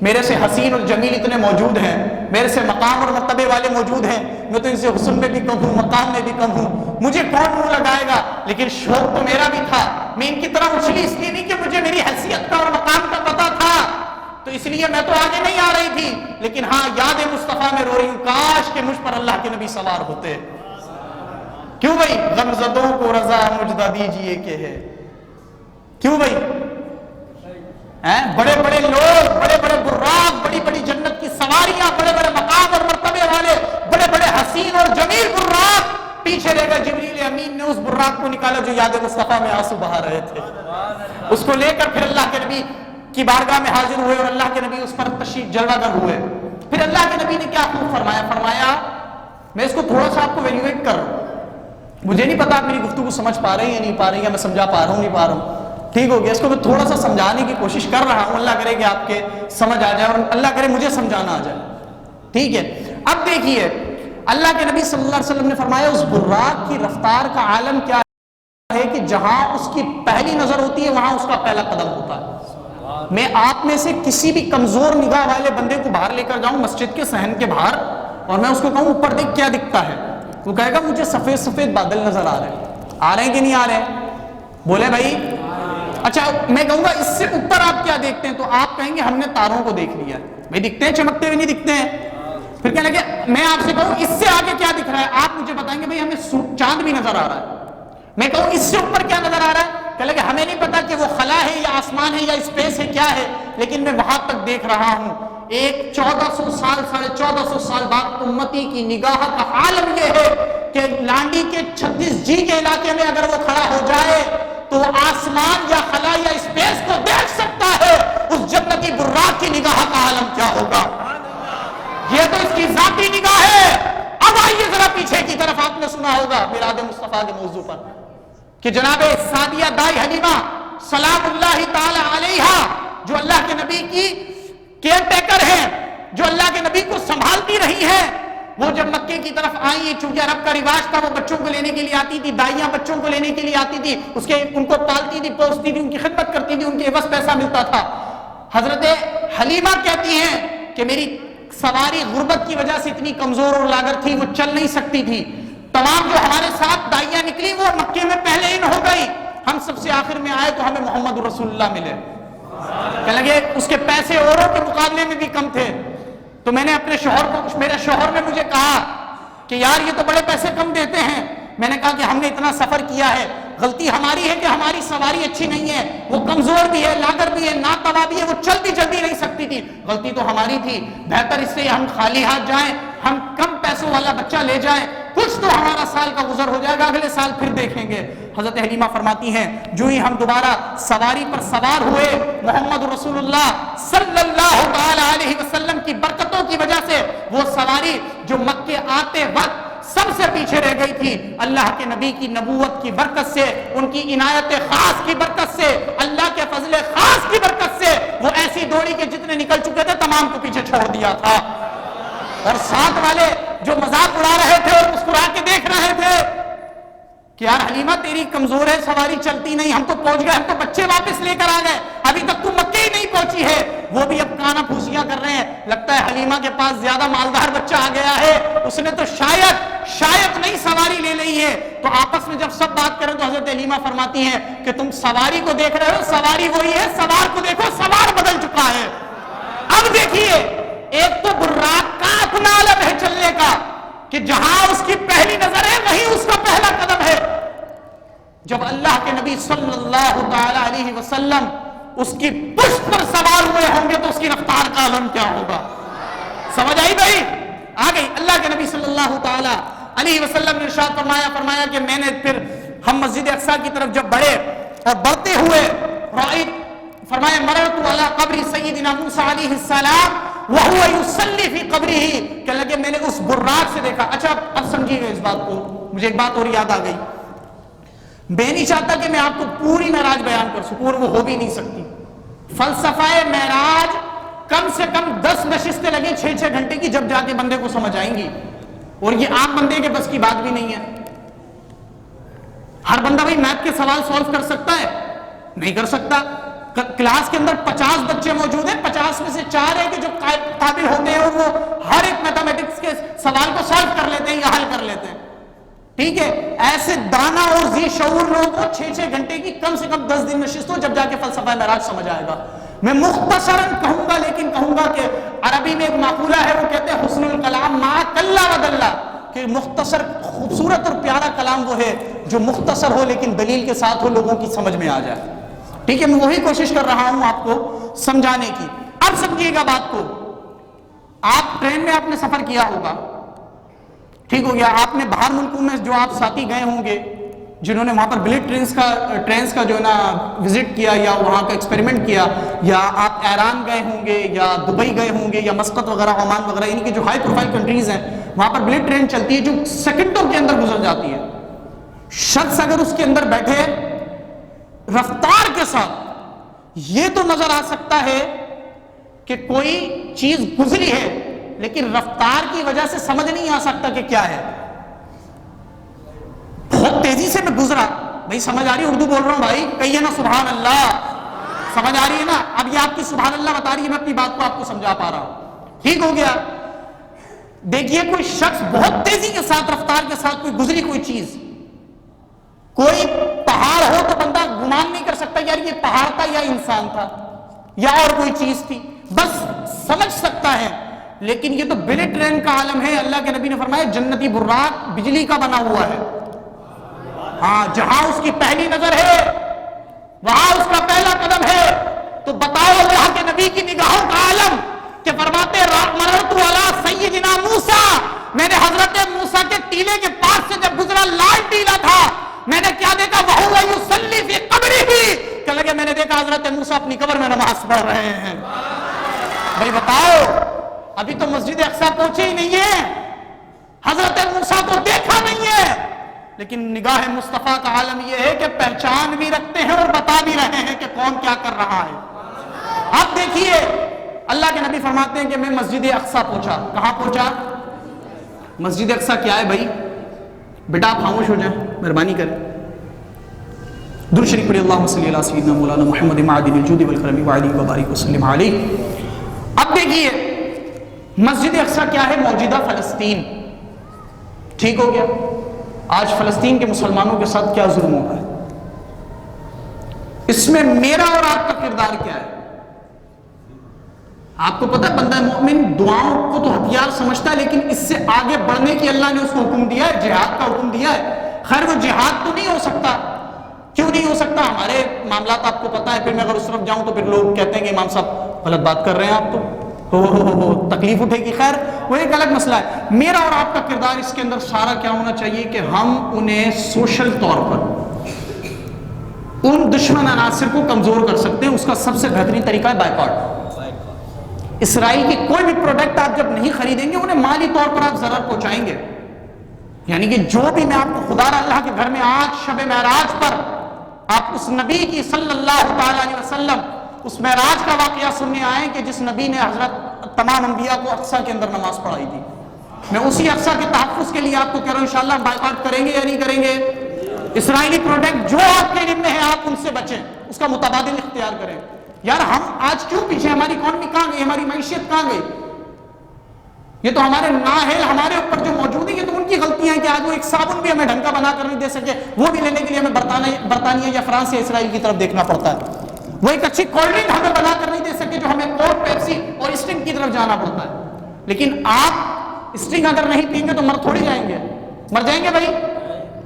میرے سے حسین اور جمیل اتنے موجود ہیں، میرے سے مقام اور مرتبے والے موجود ہیں، میں تو ان سے حسن میں بھی کم ہوں، مقام میں بھی کم ہوں، مجھے کون منہ لگائے گا؟ لیکن شوق تو میرا بھی تھا، میں ان کی طرح اچھلی اس لیے نہیں کہ مجھے میری حیثیت کا اور مقام کا پتہ تھا، تو اس لیے میں تو آگے نہیں آ رہی تھی، لیکن ہاں یاد مصطفیٰ میں رو رہی ہوں، کاش کہ مجھ پر اللہ کے نبی سوار ہوتے۔ کیوں بھائی؟ غمزدوں کو رضا مجدہ دیجئے کہ ہے، کیوں بھائی؟ بڑے بڑے لوگ، بڑے بڑے براق، بڑی بڑی جنت کی سواریاں، بڑے بڑے مقام اور مرتبے والے، بڑے بڑے حسین اور جمیل براق، پیچھے رہ گئے جبریل امین نے اس براق کو نکالا جو یاد مصطفیٰ میں آنسو بہا رہے تھے، اس کو لے کر پھر اللہ کے نبی کی بارگاہ میں حاضر ہوئے اور اللہ کے نبی اس پر تشریف جلوہ گر ہوئے۔ پھر اللہ کے نبی نے کیا خوب فرمایا؟ فرمایا میں اس کو تھوڑا سا آپ کو ویلیویٹ کر رہا ہوں، مجھے نہیں پتا آپ میری گفتگو سمجھ پا رہے ہیں یا نہیں پا رہے ہیں، یا میں سمجھا پا رہا ہوں نہیں پا رہا ہوں، ٹھیک ہو گیا، اس کو میں تھوڑا سا سمجھانے کی کوشش کر رہا ہوں، اللہ کرے کہ آپ کے سمجھ آ جائے اور اللہ کرے مجھے سمجھانا آ جائے، ٹھیک ہے۔ اب دیکھیے اللہ کے نبی صلی اللہ علیہ وسلم نے فرمایا اس براق کی رفتار کا عالم کیا ہے کہ جہاں اس کی پہلی نظر ہوتی ہے وہاں اس کا پہلا قدم ہوتا ہے۔ میں آپ میں سے کسی بھی کمزور نگاہ والے بندے کو باہر لے کر جاؤں مسجد کے صحن کے باہر اور میں اس کو کہوں اوپر دیکھ کیا دکھتا ہے، وہ کہے گا مجھے سفید سفید بادل نظر آ رہے ہیں کہ نہیں آ رہے ہیں؟ بولے بھائی اچھا، میں کہوں گا اس سے اوپر آپ کیا دیکھتے ہیں؟ تو آپ کہیں گے ہم نے تاروں کو دیکھ لیا۔ بھائی دکھتے ہیں چمکتے ہوئے نہیں دکھتے ہیں؟ پھر کہنے لگے میں آپ سے کہوں اس سے آگے کیا دکھ رہا ہے؟ آپ مجھے بتائیں گے بھائی ہمیں چاند بھی نظر آ رہا ہے۔ میں کہوں اس سے اوپر کیا نظر آ رہا ہے؟ کہنے لگے ہمیں نہیں پتا کہ وہ خلا ہے یا آسمان ہے یا اسپیس ہے کیا ہے، لیکن میں وہاں تک دیکھ رہا ہوں۔ ایک 1400 سال 1450 سال بعد امتی کی نگاہ کا عالم یہ ہے کہ لانڈی کے 36G کے علاقے میں اگر وہ کھڑا ہو جائے تو آسمان یا خلا یا اسپیس کو دیکھ سکتا ہے۔ اس جنتی براق کی نگاہ کا عالم کیا ہوگا؟ یہ تو اس کی ذاتی نگاہ ہے۔ اب آئیے ذرا پیچھے کی طرف، آپ نے سنا ہوگا میلاد مصطفیٰ کے موضوع پر کہ جناب سعدیہ دائی حلیمہ سلام اللہ تعالی علیہا جو اللہ کے نبی کی کیئر ٹیکر ہیں، جو اللہ کے نبی کو سنبھالتی رہی ہیں، وہ جب مکے کی طرف آئی، چونکہ عرب کا رواج تھا، وہ بچوں کو لینے کے لیے آتی تھی، دائیاں بچوں کو لینے کے لیے آتی تھی، ان کو پالتی تھی، پوستی تھی، ان کی خدمت کرتی تھی، ان کے عوض پیسہ ملتا تھا۔ حضرت حلیمہ کہتی ہیں کہ میری سواری غربت کی وجہ سے اتنی کمزور اور لاغر تھی، وہ چل نہیں سکتی تھی، تمام جو ہمارے ساتھ دائیاں نکلی وہ مکے میں پہلے ان ہو گئی، ہم سب سے آخر میں آئے تو ہمیں محمد رسول اللہ ملے۔ کہنے لگے اس کے پیسے اوروں کے مقابلے میں بھی کم تھے، تو میں نے اپنے شوہر کو، میرے شوہر نے مجھے کہا کہ یار یہ تو بڑے پیسے کم دیتے ہیں۔ میں نے کہا کہ ہم نے اتنا سفر کیا ہے، غلطی ہماری ہے کہ ہماری سواری اچھی نہیں ہے، وہ کمزور بھی ہے، لاغر بھی ہے، ناتوا بھی ہے، وہ چلتی جلدی نہیں سکتی تھی، غلطی تو ہماری تھی، بہتر اس سے ہم خالی ہاتھ جائیں، ہم کم پیسوں والا بچہ لے جائیں، کچھ تو ہمارا سال کا گزر ہو جائے گا، اگلے سال پھر دیکھیں گے۔ حضرت حلیمہ فرماتی ہیں جو ہی ہم دوبارہ سواری پر سوار ہوئے، محمد رسول اللہ صلی اللہ تعالی علیہ وسلم کی برکتوں کی وجہ سے وہ سواری جو مکے آتے وقت سب سے پیچھے رہ گئی تھی، اللہ کے نبی کی نبوت کی برکت سے، ان کی عنایت خاص کی برکت سے، اللہ کے فضل خاص کی برکت سے وہ ایسی دوڑی کے جتنے نکل چکے تھے تمام کو پیچھے چھوڑ دیا تھا۔ اور ساتھ والے جو مذاق اڑا رہے تھے اور مسکرا کے دیکھ رہے تھے کہ یار حلیمہ تیری کمزور ہے، سواری چلتی نہیں، ہم تو پہنچ گئے، ہم تو بچے واپس لے کر آ گئے، ابھی تک تو مکے ہی نہیں پہنچی ہے، وہ بھی اب کانا پھوسیاں کر رہے ہیں، لگتا ہے حلیمہ کے پاس زیادہ مالدار بچہ آ گیا ہے، اس نے تو شاید نہیں سواری لے لی ہے۔ تو آپس میں جب سب بات کریں تو حضرت حلیمہ فرماتی ہیں کہ تم سواری کو دیکھ رہے ہو، سواری وہی ہے، سوار کو دیکھو، سوار بدل چکا ہے۔ اب دیکھیے، ایک تو براق کا اپنا عالم ہے چلنے کا کہ جہاں اس کی پہلی نظر ہے وہیں اس کا پہلا قدم ہے۔ جب اللہ کے نبی صلی اللہ تعالی علیہ وسلم اس کی پشت پر سوار ہوئے ہوں گے تو اس کی رفتار کا عالم کیا ہوگا؟ سمجھ آئی بھائی؟ آ گئی۔ اللہ کے نبی صلی اللہ تعالی علیہ وسلم نے ارشاد فرمایا کہ میں نے پھر ہم مسجد اقصی کی طرف جب بڑھے اور بڑھتے ہوئے فرمایا مررت علی قبر سیدنا موسیٰ علیہ السلام وہو یصلی فی قبرہ، کہ لگے میں نے اس براق سے دیکھا۔ اچھا اب سمجھیے گا اس بات کو، مجھے ایک بات اور یاد آ گئی۔ میں نہیں چاہتا کہ میں آپ کو پوری معراج بیان کر سکوں، اور وہ ہو بھی نہیں سکتی۔ فلسفہ معراج کم سے کم 10 نشستیں لگیں 6-6 گھنٹے کی، جب جا کے بندے کو سمجھ آئیں گی، اور یہ عام بندے کے بس کی بات بھی نہیں ہے۔ ہر بندہ بھائی میتھ کے سوال سولو کر سکتا ہے؟ نہیں کر سکتا۔ کلاس کے اندر 50 بچے موجود ہیں، 50 میں سے 4 ہیں کہ جو قابل ہوتے ہیں اور وہ ہر ایک میتھمیٹکس کے سوال کو سالو کر لیتے ہیں یا حل کر لیتے ہیں، ٹھیک ہے؟ ایسے دانا اور ذی شعور لوگوں کو 6-6 گھنٹے کی کم سے کم 10 دن نشست ہو، جب جا کے فلسفہ معراج سمجھ آئے گا۔ میں مختصراً کہوں گا، لیکن کہوں گا کہ عربی میں ایک مقولہ ہے، وہ کہتے ہیں حسن الکلام ما کلا و دلہ، کہ مختصر خوبصورت اور پیارا کلام وہ ہے جو مختصر ہو لیکن دلیل کے ساتھ ہو، لوگوں کی سمجھ میں آ جائے، ٹھیک ہے؟ میں وہی کوشش کر رہا ہوں آپ کو سمجھانے کی۔ اب سمجھیے گا بات کو، آپ ٹرین میں آپ نے سفر کیا ہوگا، ٹھیک ہو گیا؟ آپ نے باہر ملکوں میں جو آپ ساتھی گئے ہوں گے، جنہوں نے وہاں پر بلٹ ٹرینز کا جو ہے نا وزٹ کیا یا وہاں کا ایکسپیریمنٹ کیا، یا آپ ایران گئے ہوں گے یا دبئی گئے ہوں گے یا مسقط وغیرہ، عمان وغیرہ، ان کی جو ہائی پروفائل کنٹریز ہیں، وہاں پر بلٹ ٹرین چلتی ہے جو سیکنڈوں کے اندر گزر جاتی ہے۔ شخص اگر اس کے اندر بیٹھے رفتار کے ساتھ، یہ تو نظر آ سکتا ہے کہ کوئی چیز گزری ہے، لیکن رفتار کی وجہ سے سمجھ نہیں آ سکتا کہ کیا ہے۔ بہت تیزی سے میں گزرا، بھائی سمجھ آ رہی ہے؟ اردو بول رہا ہوں بھائی، کہیے نا سبحان اللہ، سمجھ آ رہی ہے نا؟ اب یہ آپ کی سبحان اللہ بتا رہی ہے، میں اپنی بات کو آپ کو سمجھا پا رہا ہوں، ٹھیک ہو گیا؟ دیکھیے کوئی شخص بہت تیزی کے ساتھ، رفتار کے ساتھ کوئی گزری کوئی چیز، کوئی پہاڑ ہو تو بندہ گمان نہیں کر سکتا یار یہ پہاڑ تھا یا انسان تھا یا اور کوئی چیز تھی، بس سمجھ سکتا ہے۔ لیکن یہ تو بلٹ ٹرین کا عالم ہے۔ اللہ کے نبی نے فرمایا جنتی براق بجلی کا بنا ہوا ہے، ہاں، جہاں اس کی پہلی نظر ہے وہاں اس کا پہلا قدم ہے۔ تو بتاؤ اللہ کے نبی کی نگاہوں کا عالم، کہ فرماتے مررت علی سیدنا موسیٰ، میں نے حضرت موسیٰ کے ٹیلے کے پاس سے جب گزرا، لال ٹیلا تھا، میں نے کیا دیکھا؟ وہو یصلی فی قبرہ، کہ لگے میں نے دیکھا حضرت موسیٰ اپنی قبر میں نماز پڑھ رہے ہیں۔ بھائی بتاؤ، ابھی تو مسجد اقصی پہنچے ہی نہیں ہے، حضرت موسیٰ کو دیکھا نہیں ہے، لیکن نگاہ مصطفیٰ کا عالم یہ ہے کہ پہچان بھی رکھتے ہیں اور بتا بھی رہے ہیں کہ کون کیا کر رہا ہے۔ اب دیکھیے اللہ کے نبی فرماتے ہیں کہ میں مسجد اقصی پہنچا۔ کہاں پہنچا؟ مسجد اقصی کیا ہے بھائی؟ بیٹا آپ خاموش ہو جائیں، مہربانی کریں، درود شریف پڑھیں، اللہم صلی علی سیدنا مولانا محمد معدن الجود والکرم وعلی وبارک وسلم علیہ۔ اب دیکھیے مسجد اقصی کیا ہے؟ موجودہ فلسطین، ٹھیک ہو گیا؟ آج فلسطین کے مسلمانوں کے ساتھ کیا ظلم ہو رہا ہے، اس میں میرا اور آپ کا کردار کیا ہے؟ آپ کو پتہ ہے بندہ مومن دعاؤں کو تو ہتھیار سمجھتا ہے، لیکن اس سے آگے بڑھنے کی اللہ نے اس کو حکم دیا ہے، جہاد کا حکم دیا ہے۔ خیر وہ جہاد تو نہیں ہو سکتا، کیوں نہیں ہو سکتا؟ ہمارے معاملات آپ کو پتہ ہے، پھر میں اگر اس طرف جاؤں تو پھر لوگ کہتے ہیں کہ امام صاحب غلط بات کر رہے ہیں آپ تو ہو تکلیف اٹھے گی۔ خیر وہ ایک الگ مسئلہ ہے۔ میرا اور آپ کا کردار اس کے اندر سارا کیا ہونا چاہیے کہ ہم انہیں سوشل طور پر ان دشمن عناصر کو کمزور کر سکتے ہیں۔ اس کا سب سے بہترین طریقہ ہے بائیکاٹ۔ اسرائیل کی کوئی بھی پروڈکٹ آپ جب نہیں خریدیں گے، انہیں مالی طور پر آپ ضرر پہنچائیں گے۔ یعنی کہ جو بھی میں آپ کو خدا را اللہ کے گھر میں آج شب معراج پر آپ اس نبی کی صلی اللہ تعالی علیہ وسلم اس معراج کا واقعہ سننے آئے کہ جس نبی نے حضرت تمام انبیاء کو اقصی کے اندر نماز پڑھائی تھی، میں اسی اقصی کے تحفظ کے لیے آپ کو کہہ رہا ہوں انشاءاللہ بائیکاٹ کریں گے یا نہیں کریں گے؟ اسرائیلی پروڈکٹ جو آپ کے علم میں ہے آپ ان سے بچیں، اس کا متبادل اختیار کریں۔ یار ہم آج کیوں پیچھے؟ ہماری اکانومی کہاں گئی؟ ہماری معیشت کہاں گئی؟ یہ تو ہمارے نااہل ہمارے اوپر جو موجود ہیں، یہ تو ان کی غلطیاں ہیں کہ آج وہ ایک صابن بھی ہمیں ڈھنگ کا بنا کر نہیں دے سکے، وہ بھی لینے کے لیے ہمیں برطانیہ یا فرانس یا اسرائیل کی طرف دیکھنا پڑتا ہے۔ وہ ایک اچھی کولڈ ڈرنک ہمیں بنا کر نہیں دے سکے جو ہمیں کورک، پیپسی اور اسٹنگ کی طرف جانا پڑتا ہے۔ لیکن آپ اسٹنگ اگر نہیں پئیں گے تو مر تھوڑی جائیں گے؟ مر جائیں گے بھائی؟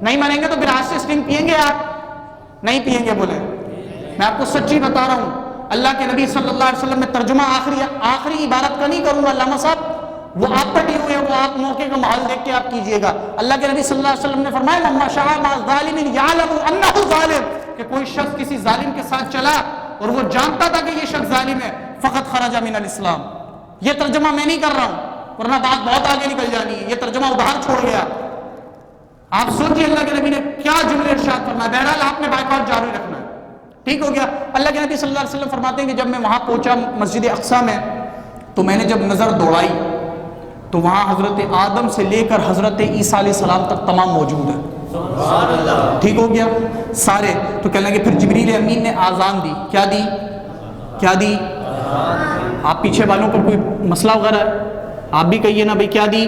نہیں مریں گے تو پھر آج سے اسٹنگ پئیں گے؟ آپ نہیں پئیں گے بولے؟ میں آپ کو سچی بتا رہا ہوں، اللہ کے نبی صلی اللہ علیہ وسلم میں ترجمہ آخری عبارت کا نہیں کروں گا علامہ صاحب، وہ آپ پر ہوئے، وہ آپ موقع کا محل دیکھ کے آپ کیجئے گا۔ اللہ کے نبی صلی اللہ علیہ وسلم نے فرمایا مَن مَشَىٰ مَعَ ظَالِمٍ يَعْلَمُ أَنَّهُ ظَالِمٌ، کہ کوئی شخص کسی ظالم کے ساتھ چلا اور وہ جانتا تھا کہ یہ شخص ظالم ہے، فقط خرج من الاسلام۔ یہ ترجمہ میں نہیں کر رہا ہوں ورنہ بات بہت آگے نکل جانی ہے، یہ ترجمہ ادھار چھوڑ گیا۔ آپ سوچئے اللہ کے نبی نے کیا جملے ارشاد فرمایا۔ بہرحال آپ نے بائیکاٹ جاری رکھنا ہے، ٹھیک ہو گیا۔ اللہ کے نبی صلی اللہ علیہ وسلم فرماتے ہیں کہ جب میں وہاں پہنچا مسجد اقصیٰ میں تو میں نے جب نظر دوڑائی تو وہاں حضرت آدم سے لے کر حضرت عیسیٰ علیہ السلام تک تمام موجود ہیں، ٹھیک ہو گیا سارے۔ تو کہنے لگے پھر جبریل امین نے آذان دی، کیا دی؟ کیا دی؟ آپ پیچھے والوں پر کوئی مسئلہ وغیرہ ہے؟ آپ بھی کہیے نا بھائی، کیا دی؟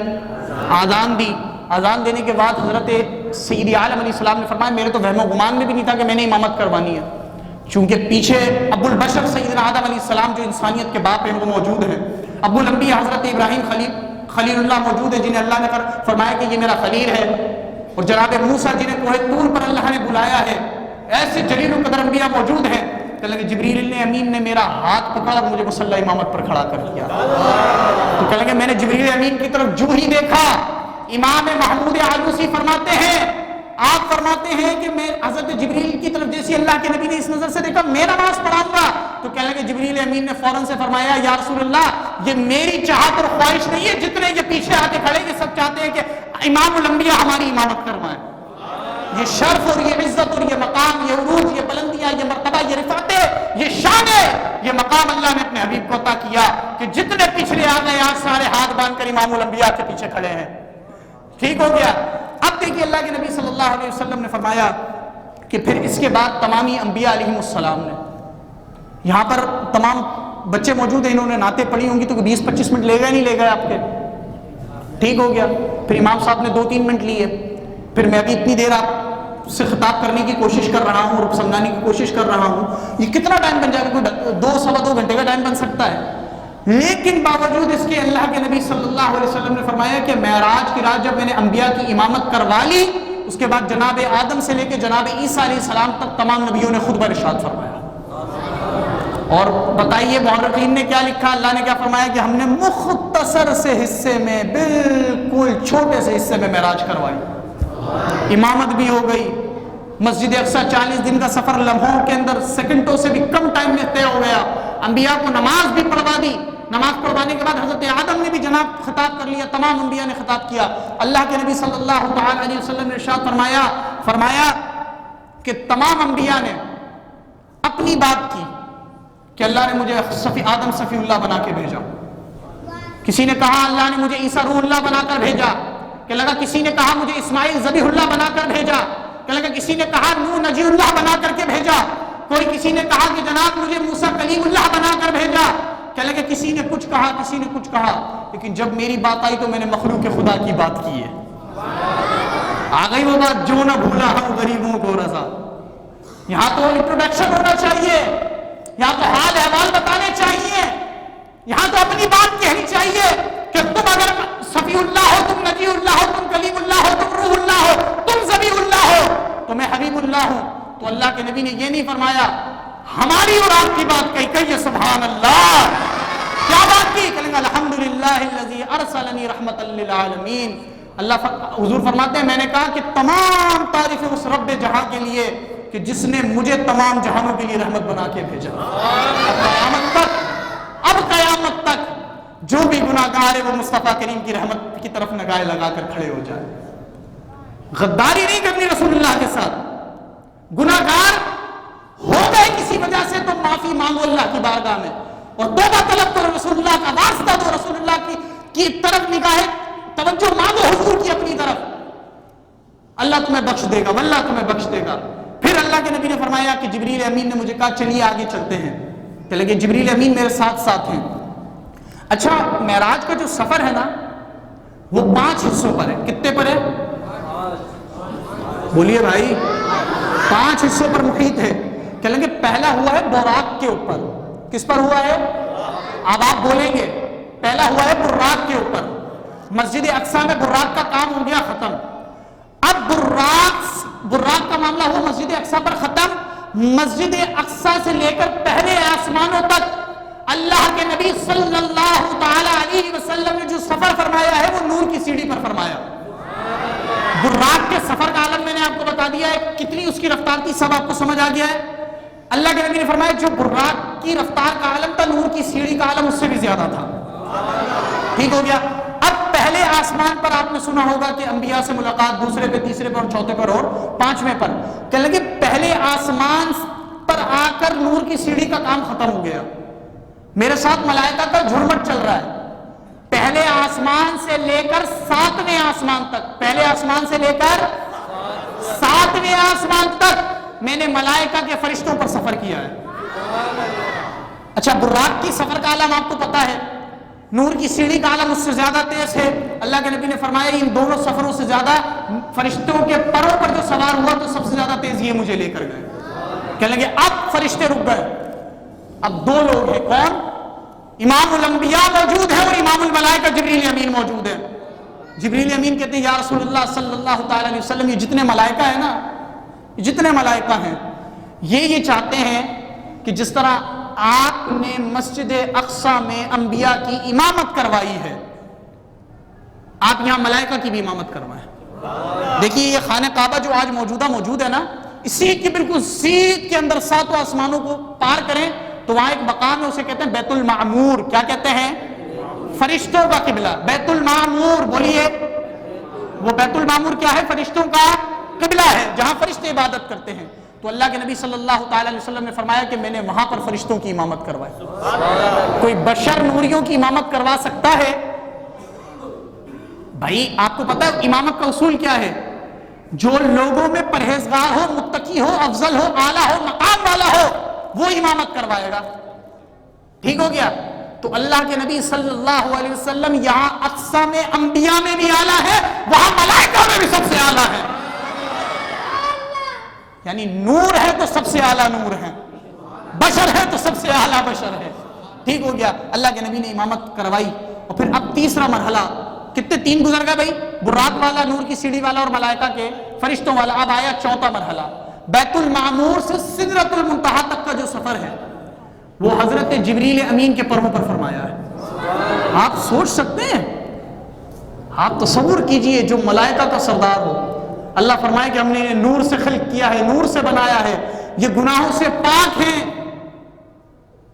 آذان دی۔ آذان دینے کے بعد حضرت سید عالم علیہ السلام نے فرمایا میرے تو وہم و گمان میں بھی نہیں تھا کہ میں نے امامت کروانی ہے، چونکہ پیچھے ابو البشر سیدنا آدم علیہ السلام جو انسانیت کے باپ ہیں وہ موجود ہیں، ابو الانبیاء حضرت ابراہیم خلیل اللہ موجود ہے جنہیں اللہ نے فرمایا کہ یہ میرا خلیل ہے، اور جناب موسیٰ جنہیں کوہ طور پر اللہ نے بلایا ہے، ایسے جلیل القدر انبیاء موجود ہیں۔ کہ لگے جبریل نے امین نے میرا ہاتھ پکڑا اور مجھے مصلی امامت پر کھڑا کر دیا۔ تو کہ لگے میں نے جبریل امین کی طرف جو ہی دیکھا، امام محمود آلوسی فرماتے ہیں، آپ فرماتے ہیں کہ میں حضرت جبریل کی طرف جیسی اللہ کے نبی نے اس نظر سے دیکھا میں نماز پڑھاؤں گا، تو کہنے لگے جبریل امین نے فوراً سے فرمایا یا رسول اللہ یہ میری چاہت اور خواہش نہیں ہے، جتنے یہ پیچھے آ کے کھڑے یہ سب چاہتے ہیں کہ امام الانبیاء ہماری امامت کروائیں۔ یہ شرف اور یہ عزت اور یہ مقام، یہ عروج، یہ بلندیاں، یہ مرتبہ، یہ رفعتیں، یہ شانیں، یہ مقام اللہ نے اپنے حبیب کو عطا کیا کہ جتنے پچھلے آ گئے آج سارے ہاتھ باندھ کر امام الانبیاء کے پیچھے کھڑے ہیں، ٹھیک ہو گیا۔ اب دیکھیے اللہ کے نبی صلی اللہ علیہ وسلم نے فرمایا کہ پھر اس کے بعد تمامی انبیاء علیہم السلام نے، یہاں پر تمام بچے موجود ہیں، انہوں نے نعتیں پڑھی ہوں گی تو 20-25 منٹ لے گئے نہیں لے گئے آپ کے، ٹھیک ہو گیا۔ پھر امام صاحب نے 2-3 منٹ لیے، پھر میں ابھی اتنی دیر آپ سے خطاب کرنے کی کوشش کر رہا ہوں اور سمجھانے کی کوشش کر رہا ہوں، یہ کتنا ٹائم بن جائے گا؟ کوئی 2-2.25 گھنٹے کا ٹائم بن سکتا ہے، لیکن باوجود اس کے اللہ کے نبی صلی اللہ علیہ وسلم نے فرمایا کہ معراج کی رات جب میں نے انبیاء کی امامت کروا لی، اس کے بعد جناب آدم سے لے کے جناب عیسیٰ علیہ السلام تک تمام نبیوں نے خطبہ ارشاد فرمایا۔ اور بتائیے محررین نے کیا لکھا، اللہ نے کیا فرمایا کہ ہم نے مختصر سے حصے میں، بالکل چھوٹے سے حصے میں معراج کروائی، امامت بھی ہو گئی، مسجد اقصیٰ 40 دن کا سفر لمحوں کے اندر، سیکنڈوں سے بھی کم ٹائم میں طے ہو گیا، انبیاء کو نماز بھی پڑھوا دی، نماز پڑھوانے کے بعد حضرت آدم نے بھی جناب خطاب کر لیا، تمام انبیاء نے خطاب کیا۔ اللہ کے نبی صلی اللہ تعالی علیہ وسلم نے ارشاد فرمایا کہ تمام انبیاء نے اپنی بات کی کہ اللہ نے مجھے آدم صفی اللہ بنا کے بھیجا، کسی نے کہا اللہ نے مجھے عیسیٰ روح اللہ بنا کر بھیجا، کہ لگا کسی نے کہا مجھے اسماعیل ذبیح اللہ بنا کر بھیجا، کہ لگا کسی نے کہا نوح نجی اللہ بنا کر کے بھیجا، کوئی کسی نے کہا کہ جناب مجھے موسیٰ کلیم اللہ بنا کر بھیجا، کہ لگا کسی نے کچھ کہا کسی نے کچھ کہا، لیکن جب میری بات آئی تو میں نے مخلوق خدا کی بات کی ہے۔ آ گئی وہ بات جو نہ بھولا ہم غریبوں کو رضا۔ یہاں تو انٹروڈکشن ہونا چاہیے، یہاں تو حال احوال بتانے چاہیے، یہاں تو اپنی بات کہنی چاہیے کہ تم اگر صفی اللہ ہو، تم نجی اللہ ہو، تم کلیم اللہ ہو، تم روح اللہ ہو، تم ذبیح اللہ ہو، تو میں حبیب اللہ ہوں۔ تو اللہ کے نبی نے یہ نہیں فرمایا ہماری اور آپ کی بات کہیے سبحان اللہ، کیا بات کی؟ کہیں گے الحمدللہ الذی ارسلنی رحمۃ للعالمین۔ اللہ حضور فرماتے ہیں میں نے کہا کہ تمام تعریف اس رب جہاں کے لیے کہ جس نے مجھے تمام جہانوں کے لیے رحمت بنا کے بھیجا۔ اب قیامت تک جو بھی گناہگار ہے وہ مصطفیٰ کریم کی رحمت کی طرف نگاہیں لگا کر کھڑے ہو جائے۔ غداری نہیں کرنی رسول اللہ کے ساتھ، گناہگار ہو گئے کسی وجہ سے تو معافی مانگو اللہ کی بارگاہ میں اور توبہ طلب کرو، رسول اللہ کا واسطہ دو، رسول اللہ کی طرف نگاہیں توجہ مانگو حضور کی اپنی طرف، اللہ تمہیں بخش دے گا، واللہ تمہیں بخش دے گا۔ پھر اللہ کے نبی نے فرمایا کہ جبریل امین نے مجھے کہا چلیے آگے چلتے ہیں۔ کہ لگے جبریل امین میرے ساتھ ساتھ ہیں. اچھا معراج کا جو سفر ہے نا وہ 5 حصوں پر ہے. کتنے پر ہے؟ بولیے بھائی. 5 حصوں پر محیط ہے. کہ لگے پہلا ہوا ہے براق کے اوپر. کس پر ہوا ہے؟ اب آپ بولیں گے پہلا ہوا ہے براق کے اوپر. مسجد اقصیٰ میں براق کا کام ہو گیا ختم. اب براق کا معاملہ ہوا مسجد اقصیٰ پر ختم. مسجد اقصیٰ سے لے کر پہلے آسمانوں تک اللہ کے نبی صلی اللہ تعالی علیہ وسلم نے جو سفر فرمایا ہے وہ نور کی سیڑھی پر فرمایا. براق کے سفر کا عالم میں نے آپ کو بتا دیا ہے کتنی اس کی رفتار تھی, سب آپ کو سمجھ آ گیا ہے. اللہ کے نبی نے فرمایا جو براق کی رفتار کا عالم تھا نور کی سیڑھی کا عالم اس سے بھی زیادہ تھا. ٹھیک ہو گیا. اب پہلے آسمان پر آپ نے سنا ہوگا کہ انبیاء سے ملاقات, دوسرے پہ, تیسرے پر, چوتھے پر اور 5ویں پر. کہنے لگے پہلے آسمان پر آ کر نور کی سیڑھی کا کام ختم ہو گیا. میرے ساتھ ملائکہ کا جھرمٹ چل رہا ہے. پہلے آسمان سے لے کر 7ویں آسمان تک, پہلے آسمان سے لے کر 7ویں آسمان تک میں نے ملائکہ کے فرشتوں پر سفر کیا ہے. اچھا براق کی سفر کا عالم آپ کو پتا ہے, نور کی سیڑھی کا عالم اس سے زیادہ تیز ہے. اللہ کے نبی نے فرمایا ان دونوں سفروں سے زیادہ فرشتوں کے پروں پر جو سوار ہوا تو سب سے زیادہ تیز یہ مجھے لے کر گئے. کہنے لگے اب فرشتے رک گئے. اب 2 لوگ ہیں. کون؟ امام الانبیاء موجود ہے اور امام الملائکہ جبریل امین موجود ہے. جبریل امین کہتے ہیں یا رسول اللہ صلی اللہ تعالی علیہ وسلم یہ جتنے ملائکہ ہیں نا, جتنے ملائکہ ہیں یہ چاہتے ہیں کہ جس طرح آپ نے مسجد اقصیٰ میں انبیاء کی امامت کروائی ہے آپ یہاں ملائکہ کی بھی امامت کروائیں. دیکھیے یہ خانہ کعبہ جو آج موجود ہے نا, اسی کے بالکل سیدھ کے اندر 7 آسمانوں کو پار کریں تو وہاں ایک مقام ہے اسے کہتے ہیں بیت المعمور. کیا کہتے ہیں؟ فرشتوں کا قبلہ. بیت المعمور بولیے. وہ بیت المعمور کیا ہے؟ فرشتوں کا قبلہ ہے جہاں فرشتے عبادت کرتے ہیں. تو اللہ کے نبی صلی اللہ تعالی علیہ وسلم نے فرمایا کہ میں نے وہاں پر فرشتوں کی امامت کروائی. کوئی بشر نوریوں کی امامت کروا سکتا ہے؟ بھائی آپ کو پتا ہے امامت کا اصول کیا ہے؟ جو لوگوں میں پرہیزگار ہو, متقی ہو, افضل ہو, اعلیٰ ہو, مقام والا ہو وہ امامت کروائے گا. ٹھیک ہو گیا. تو اللہ کے نبی صلی اللہ علیہ وسلم یہاں اقصیٰ میں انبیاء میں بھی اعلیٰ ہے, وہاں ملائکہ میں بھی سب سے اعلیٰ ہے. یعنی نور ہے تو سب سے اعلیٰ نور ہے, بشر ہے تو سب سے اعلیٰ بشر ہے. ٹھیک ہو گیا. اللہ کے نبی نے امامت کروائی. اور پھر اب تیسرا مرحلہ, کتنے 3 گزر گئے بھائی, براق والا, نور کی سیڑھی والا اور ملائکہ کے فرشتوں والا. اب آیا چوتھا مرحلہ. بیت المعمور سے سدرۃ المنتہا تک کا جو سفر ہے وہ حضرت جبریل امین کے پروں پر فرمایا ہے. آپ سوچ سکتے ہیں, آپ تصور کیجئے جو ملائکہ کا سردار ہو, اللہ فرمائے کہ ہم نے نور سے خلق کیا ہے, نور سے بنایا ہے, یہ گناہوں سے پاک ہیں,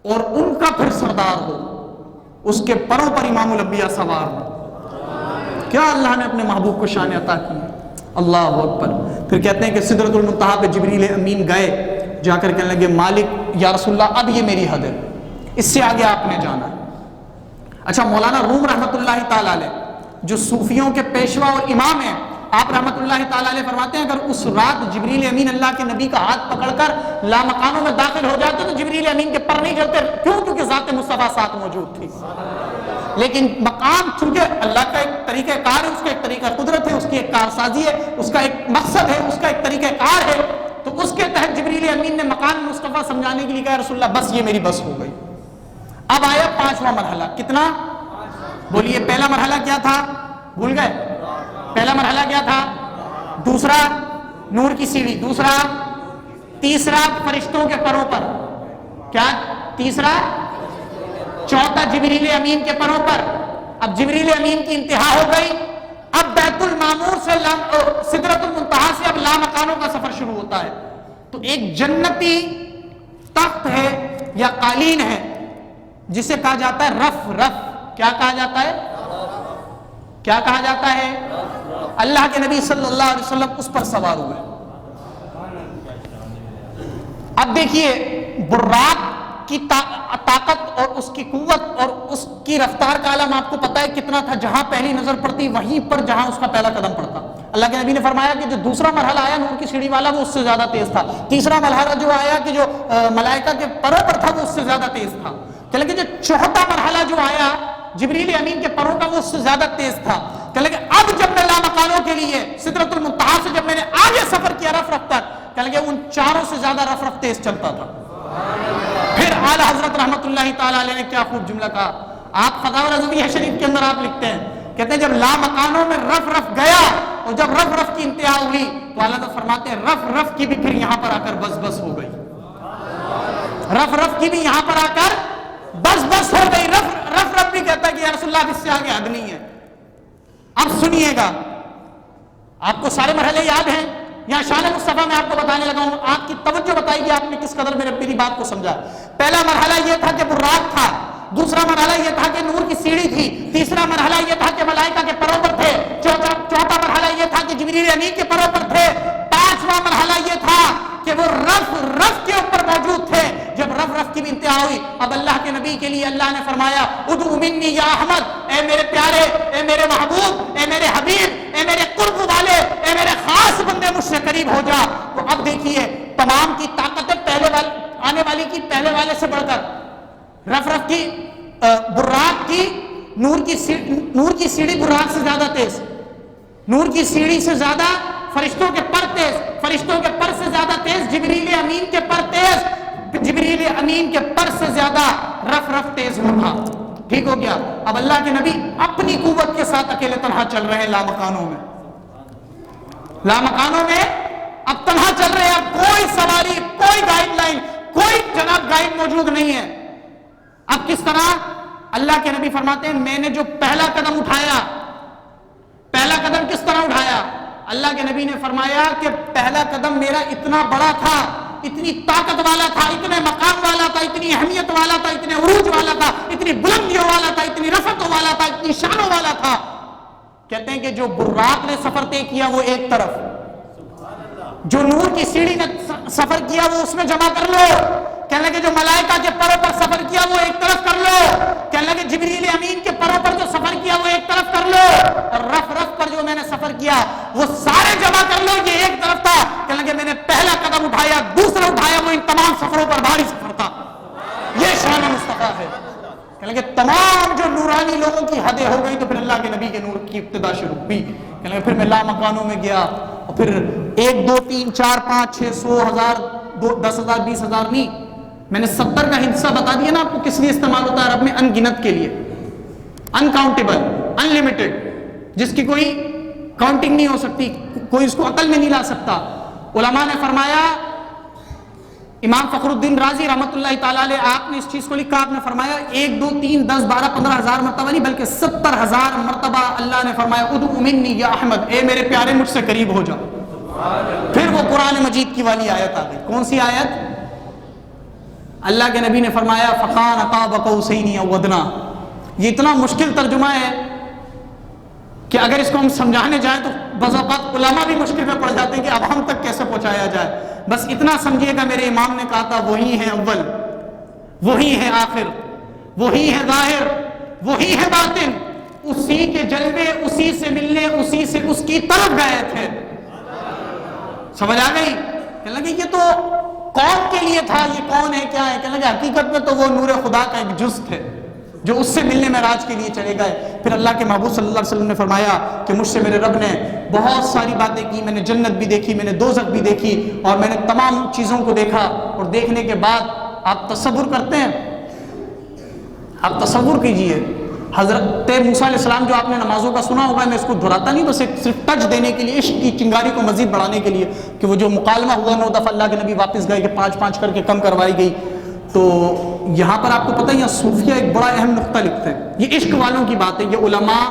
اور ان کا پھر سردار ہو, اس کے پروں پر امام الانبیاء سوار ہو. کیا اللہ نے اپنے محبوب کو شان عطا کی. اللہ اکبر. پھر کہتے ہیں کہ سدرۃ المنتہا پہ جبریل امین گئے, جا کر کہنے لگے مالک یا رسول اللہ اب یہ میری حد ہے, اس سے آگے آپ نے جانا ہے. اچھا مولانا روم رحمۃ اللہ تعالی علیہ جو صوفیوں کے پیشوا اور امام ہیں, آپ رحمۃ اللہ تعالی علیہ فرماتے ہیں اگر اس رات جبریل امین اللہ کے نبی کا ہاتھ پکڑ کر لامکانوں میں داخل ہو جاتے تو جبریل امین کے پر نہیں جلتے. کیوں؟ کیونکہ ذات مصطفیٰ ساتھ موجود تھی. لیکن مقام چونکہ اللہ کا ایک طریقہ کار ہے, اس کا ایک طریقہ قدرت ہے, اس کی ایک کارسازی ہے, اس کا ایک مقصد ہے, اس کا ایک طریقہ کار ہے, تو اس کے تحت جبریل امین نے مقام مصطفیٰ سمجھانے کے لیے کہا رسول اللہ بس یہ میری بس ہو گئی. اب آیا 5واں مرحلہ. کتنا؟ بولیے. پہلا مرحلہ کیا تھا؟ بھول گئے؟ پہلا مرحلہ کیا تھا؟ دوسرا نور کی سیڑھی, دوسرا, تیسرا فرشتوں کے پروں پر, کیا تیسرا, چوتھا جبریل امین کے پروں پر. اب جبریل امین کی انتہا ہو گئی. اب بیت المعمور سے سدرۃ المنتہا سے اب لامکانوں کا سفر شروع ہوتا ہے. تو ایک جنتی تخت ہے یا قالین ہے جسے کہا جاتا ہے رف. رف کیا کہا جاتا ہے؟ کیا کہا جاتا ہے؟ اللہ کے نبی صلی اللہ علیہ وسلم اس پر سوار ہوئے. اب دیکھیے براق کی طاقت اور اس کی قوت اور اس کی رفتار کا عالم آپ کو پتا ہے کتنا تھا. جہاں پہلی نظر پڑتی وہیں پر جہاں اس کا پہلا قدم پڑتا. اللہ کے نبی نے فرمایا کہ جو دوسرا مرحلہ آیا نور کی سیڑھی والا وہ اس سے زیادہ تیز تھا. تیسرا مرحلہ جو آیا کہ جو ملائکہ کے پروں پر تھا وہ اس سے زیادہ تیز تھا. کہ جو چوتھا مرحلہ جو آیا جبریل امین کے پروں کا وہ اس سے زیادہ تیز تھا. کہ اب جب میں لامکانوں کے لیے سدرۃ المنتہا سے جب میں نے آگے سفر کیا رف رف تک, کہ ان چاروں سے زیادہ رف رف تیز چلتا تھا. پھر اعلی حضرت رحمت اللہ تعالی علیہ نے کیا خوب جملہ کہا. آپ فتاوی رضویہ شریف کے اندر آپ لکھتے ہیں, کہتے ہیں جب لامکانوں میں رف رف گیا اور جب رف رف کی انتہا ہوئی تو اللہ تعالیٰ فرماتے ہیں رف رف کی بھی پھر یہاں پر آ کر بس بس ہو گئی. رف رف کی بھی یہاں پر آ کر بس بس ہو گئی. رف رف بھی کہتا ہے کہ یا رسول اللہ اس سے آگے حد نہیں ہے. اب سنیے گا, آپ کو سارے مرحلے یاد ہیں. یہاں شان مصطفیٰ میں آپ کو بتانے لگا ہوں, آپ کی توجہ بتائے گی آپ نے کس قدر میری بات کو سمجھا. پہلا مرحلہ یہ تھا کہ براق تھا. دوسرا مرحلہ یہ تھا کہ نور کی سیڑھی تھی. تیسرا مرحلہ یہ تھا کہ ملائکہ کے پروں پر تھے. چوتھا مرحلہ یہ تھا کہ جبریل امین کے پروں پر تھے. پانچواں مرحلہ یہ تھا کہ وہ رف رف کے اوپر موجود تھے. جب رف رف کی بھی انتہا ہوئی, اب اللہ کے نبی کے لیے اللہ نے فرمایا ادعو منی یا احمد, اے میرے پیارے, اے میرے محبوب, اے میرے حبیب, اے میرے قرب والے, اے میرے خاص بندے مجھ سے قریب ہو جا. تو اب دیکھیے تمام کی طاقتیں آنے والی کی پہلے والے سے بڑھ کر رف رف کی براق کی نور کی سیڑھی براق سے زیادہ تیز, نور کی سیڑھی سے زیادہ فرشتوں کے پر تیز, فرشتوں کے پر سے زیادہ تیز جبریل امین کے پر تیز, جبریل امین کے پر سے زیادہ رف رف تیز ہوتا. ٹھیک ہو گیا. اب اللہ کے نبی اپنی قوت کے ساتھ اکیلے تنہا چل رہے ہیں لامکانوں میں. لامکانوں میں اب تنہا چل رہے ہیں. اب کوئی سواری, کوئی گائیڈ لائن, کوئی جناب گائیڈ موجود نہیں ہے. اب کس طرح اللہ کے نبی فرماتے ہیں میں نے جو پہلا قدم اٹھایا, پہلا قدم کس طرح اٹھایا. اللہ کے نبی نے فرمایا کہ پہلا قدم میرا اتنا بڑا تھا, اتنی طاقت والا تھا, اتنے مقام والا تھا, اتنی اہمیت والا تھا, اتنے عروج والا تھا, اتنی بلندیوں والا تھا, اتنی رفعتوں والا تھا, اتنی شانوں والا تھا. کہتے ہیں کہ جو براق نے سفر طے کیا وہ ایک طرف, جو نور کی سیڑھی نے سفر کیا وہ اس میں جمع کر لو. کہنے لگے جو ملائکہ کے پروں پر سفر کیا وہ ایک طرف کر لو. کہنے لگے جبریل امین کے پروں پر جو سفر کیا وہ ایک طرف کر لو. اور رف رف پر جو میں نے سفر کیا وہ سارے جمع کر لو, یہ ایک طرف تھا. کہنے لگے میں نے پہلا قدم اٹھایا, دوسرا اٹھایا, وہ ان تمام سفروں پر بھاری سفر تھا. یہ شان مصطفیٰ ہے. کہنے لگے تمام جو نورانی لوگوں کی حدیں ہو گئی تو پھر اللہ کے نبی کے نور کی ابتدا شروع ہوئی. کہنے لگے پھر میں لامکانوں میں گیا اور پھر 1 2 3 4 5 6 100 1000 10,000 20,000 نہیں, میں نے 70 کا حصہ بتا دیا نا آپ کو کس لیے استعمال ہوتا ہے عرب میں, ان گنت کے لیے, انکاؤنٹیبل, ان لمیٹڈ, جس کی کوئی کاؤنٹنگ نہیں ہو سکتی, کوئی اس کو عقل میں نہیں لا سکتا. علماء نے فرمایا, امام فخر الدین رازی رحمۃ اللہ تعالیٰ علیہ, آپ نے اس چیز کو لکھا, آپ نے فرمایا 1 2 3 10 12 15,000 مرتبہ نہیں بلکہ 70,000 مرتبہ اللہ نے فرمایا ادعو منی یا احمد, اے میرے پیارے مجھ سے قریب ہو جاؤ. پھر وہ قرآن مجید کی والی آیت آ گئی. کون سی آیت؟ اللہ کے نبی نے فرمایا فَقَانَ قَابَ قَوْسَيْنِ أَوْ أَدْنَىٰ. یہ اتنا مشکل ترجمہ ہے کہ اگر اس کو ہم سمجھانے جائیں تو بعض اوقات علماء بھی مشکل میں پڑ جاتے ہیں کہ اب ہم تک کیسے پہنچایا جائے. بس اتنا سمجھیے گا میرے امام نے کہا تھا وہی ہے اول, وہی ہے آخر, وہی ہے ظاہر, وہی ہے باطن, اسی کے جلوے اسی سے ملنے اسی سے اس کی طرف گئے تھے. سمجھ آ گئی؟ کہنے لگے یہ تو قوم کے لیے تھا, یہ کون ہے کیا ہے؟ کہنے لگے حقیقت میں تو وہ نور خدا کا ایک جز تھے جو اس سے ملنے معراج کے لیے چلے گئے. پھر اللہ کے محبوب صلی اللہ علیہ وسلم نے فرمایا کہ مجھ سے میرے رب نے بہت ساری باتیں کی, میں نے جنت بھی دیکھی, میں نے دوزخ بھی دیکھی, اور میں نے تمام چیزوں کو دیکھا. اور دیکھنے کے بعد آپ تصور کرتے ہیں, آپ تصور کیجئے حضرت موسیٰ علیہ السلام جو آپ نے نمازوں کا سنا ہوگا, میں اس کو دہراتا نہیں, بس ایک صرف ٹچ دینے کے لیے, عشق کی چنگاری کو مزید بڑھانے کے لیے, کہ وہ جو مکالمہ ہوا 9 دفعہ اللہ کے نبی واپس گئے کہ 5 کر کے کم کروائی گئی. تو یہاں پر آپ کو پتہ ہے یہاں صوفیہ ایک بڑا اہم نقطہ لکھتے ہیں. یہ عشق والوں کی بات ہے, یہ علماء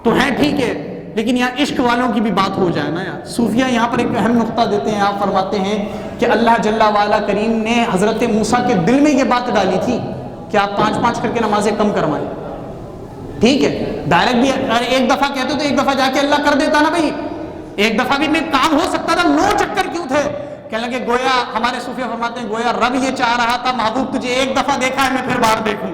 تو ہیں ٹھیک ہے, لیکن یہاں عشق والوں کی بھی بات ہو جائے نا یار. صوفیہ یہاں پر ایک اہم نقطہ دیتے ہیں. آپ فرماتے ہیں کہ اللہ جل وعلا کریم نے حضرت موسیٰ کے دل میں یہ بات ڈالی تھی کہ آپ 5 کر کے نمازیں کم کروائیں. ٹھیک ہے, ڈائریکٹ بھی اگر ایک دفعہ کہتے تو ایک دفعہ جا کے اللہ کر دیتا نا بھائی, ایک دفعہ بھی میں کام ہو سکتا تھا, 9 چکر کیوں تھے؟ کہنے لگے گویا ہمارے صوفیہ فرماتے ہیں گویا رب یہ چاہ رہا تھا محبوب تجھے ایک دفعہ دیکھا ہے میں پھر بار دیکھوں،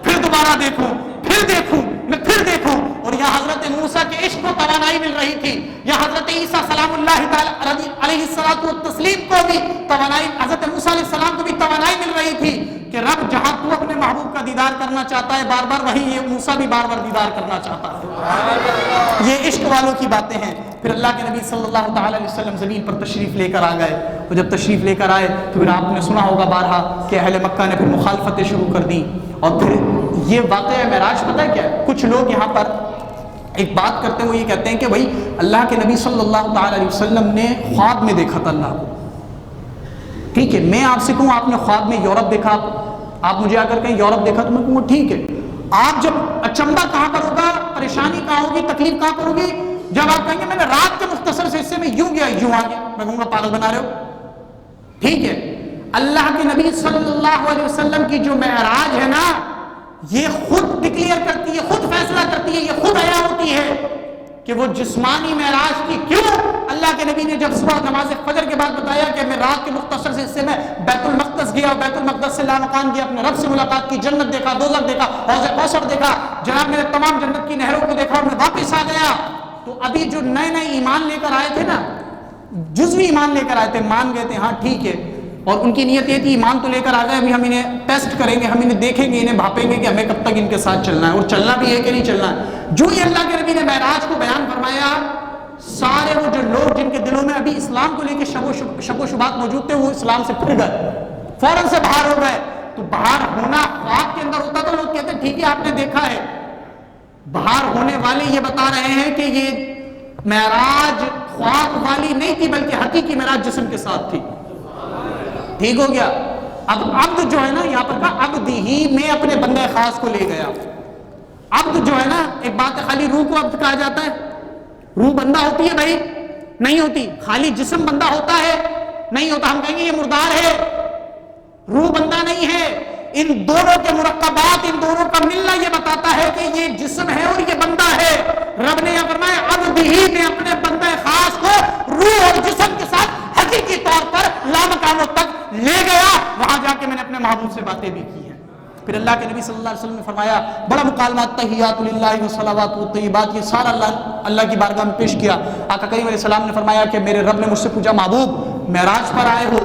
پھر دوبارہ دیکھوں، پھر دیکھوں، میں پھر دیکھوں. اور یہاں حضرت موسیٰ کے عشق کو توانائی مل رہی تھی، یا حضرت عیسیٰ سلام اللہ تعالی علیہ الصلوۃ والتسلیم کو بھی توانائی، حضرت موسیٰ علیہ السلام کو بھی توانائی مل رہی تھی کہ رب جہاں تو اپنے محبوب کا دیدار کرنا چاہتا ہے بار بار، وہیں یہ موسیٰ بھی بار بار دیدار کرنا چاہتا ہے. یہ عشق والوں کی باتیں ہیں. پھر اللہ کے نبی صلی اللہ تعالی علیہ وسلم زمین پر تشریف لے کر آ گئے، اور جب تشریف لے کر آئے تو پھر آپ نے سنا ہوگا بارہا کہ اہل مکہ نے پھر مخالفتیں شروع کر دی. اور پھر یہ واقعہ معراج پتہ ہے کیا ہے؟ کچھ لوگ یہاں پر ایک بات کرتے ہیں، وہ یہ کہتے ہیں کہ بھائی اللہ کے نبی صلی اللہ تعالی علیہ وسلم نے خواب میں دیکھا تھا اللہ کو. ٹھیک ہے، میں آپ سے کہوں آپ نے خواب میں یورپ دیکھا، آپ مجھے آ کر کہیں یورپ دیکھا تو میں کہوں ٹھیک ہے. آپ جب اچنبا کہاں پر ہوگا، پریشانی کہاں ہوگی، تکلیف کہاں پر ہوگی؟ جب آپ کہیں گے میں نے رات کے مختصر سے حصے میں یوں گیا یوں آ گیا، میں کہوں گا پاگل بنا رہے ہو. ٹھیک ہے، اللہ کے نبی صلی اللہ علیہ وسلم کی جو معراج ہے نا، یہ خود ڈکلیئر کرتی ہے، خود فیصلہ کرتی ہے، یہ خود عیاں ہوتی ہے کہ وہ جسمانی معراج کی. کیوں؟ اللہ کے نبی نے جب صبح نماز فجر کے بعد بتایا کہ میں رات کے مختصر سے حصے میں بیت المقدس گیا، بیت المقدس سے لامکان گیا، اپنے رب سے ملاقات کی، جنت دیکھا، دوزخ دیکھا، حوض کوثر دیکھا، جناب میں نے تمام جنت کی نہروں کو دیکھا اور میں واپس آ گیا. تو ابھی جو نئے نئے ایمان لے کر آئے تھے نا، جزوی ایمان لے کر آئے تھے، مان گئے تھے ہاں ٹھیک ہے، اور ان کی نیت یہ تھی ایمان تو لے کر آ گئے، ابھی ہم انہیں ٹیسٹ کریں گے، ہم انہیں دیکھیں گے، انہیں بھاپیں گے کہ ہمیں کب تک ان کے ساتھ چلنا ہے، اور چلنا بھی ہے کہ نہیں چلنا ہے. جو یہ اللہ کے نبی نے معراج کو بیان فرمایا، سارے وہ جو لوگ جن کے دلوں میں ابھی اسلام کو لے کے شک و شبہات موجود تھے، وہ اسلام سے پھر گئے، فوراً سے باہر ہو گئے. تو باہر ہونا خواب کے اندر ہوتا تو لوگ کہتے ٹھیک ہے آپ نے دیکھا ہے. باہر ہونے والے یہ بتا رہے ہیں کہ یہ معراج خواب والی نہیں تھی بلکہ حقیقی معراج جسم کے ساتھ تھی. ٹھیک ہو گیا. اب عبد جو ہے نا، یہاں پر کہا عبد ہی میں اپنے بندے خاص کو لے گیا. عبد جو ہے نا، ایک بات ہے خالی روح کو عبد کہا جاتا ہے، روح بندہ ہوتی ہے بھائی؟ نہیں ہوتی. خالی جسم بندہ ہوتا ہے؟ نہیں ہوتا. ہم کہیں گے یہ مردار ہے، روح بندہ نہیں ہے. ان دونوں کے مرکبات، ان دونوں کا ملنا یہ بتاتا ہے کہ یہ جسم ہے اور یہ بندہ ہے. رب نے یہ فرمایا عبد ہی میں اپنے بندے خاص کو روح اور جسم کے ساتھ حقیقی طور پر لامکانوں تک لے گیا. وہاں جا کے میں نے اپنے محبوب سے باتیں بھی کی ہیں. پھر اللہ کے نبی صلی اللہ علیہ وسلم نے فرمایا بڑا مکالمات، تحیات للہ والصلوات والطیبات، یہ سارا اللہ کی بارگاہ میں پیش کیا. آقا کریم علیہ السلام نے فرمایا کہ میرے رب نے مجھ سے پوچھا محبوب معراج پر آئے ہو،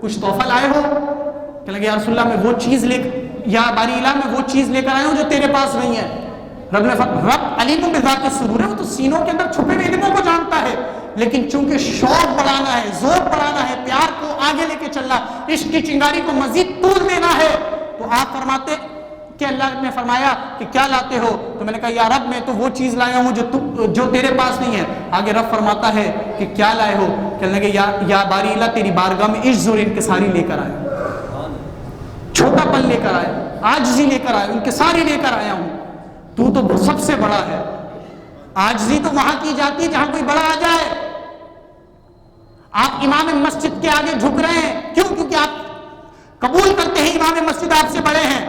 کچھ تحفہ لائے ہو؟ کہنے لگے یا رسول اللہ میں وہ چیز یا باری الہ میں وہ چیز لے کر آیا ہوں جو تیرے پاس نہیں ہے. رب نے فرمایا رب علیم بذات الصدور ہے، وہ تو سینوں کے اندر چھپے ہوئے علموں کو جانتا ہے، لیکن چونکہ شوق بڑھانا ہے، ذوق بڑھانا ہے، پیار کو آگے لے کے چلنا، عشق کی چنگاری کو مزید طول دینا ہے، تو آپ فرماتے کہ اللہ نے فرمایا کہ کیا لاتے ہو؟ تو میں نے کہا یا رب میں تو وہ چیز لایا ہوں جو تیرے پاس نہیں ہے. آگے رب فرماتا ہے کہ کیا لائے ہو؟ کہنے لگے یا باری الہ تیری بارگاہ میں عجز اور انکساری لے کر آئے، چھوٹا پن لے کر آئے، عاجزی لے کر آئے، انکساری لے کر آیا ہوں. تو سب سے بڑا ہے. عاجزی تو وہاں کی جاتی ہے جہاں کوئی بڑا آ جائے. آپ امام مسجد کے آگے جھک رہے ہیں، کیوں؟ کیونکہ آپ قبول کرتے ہیں امام مسجد آپ سے بڑے ہیں،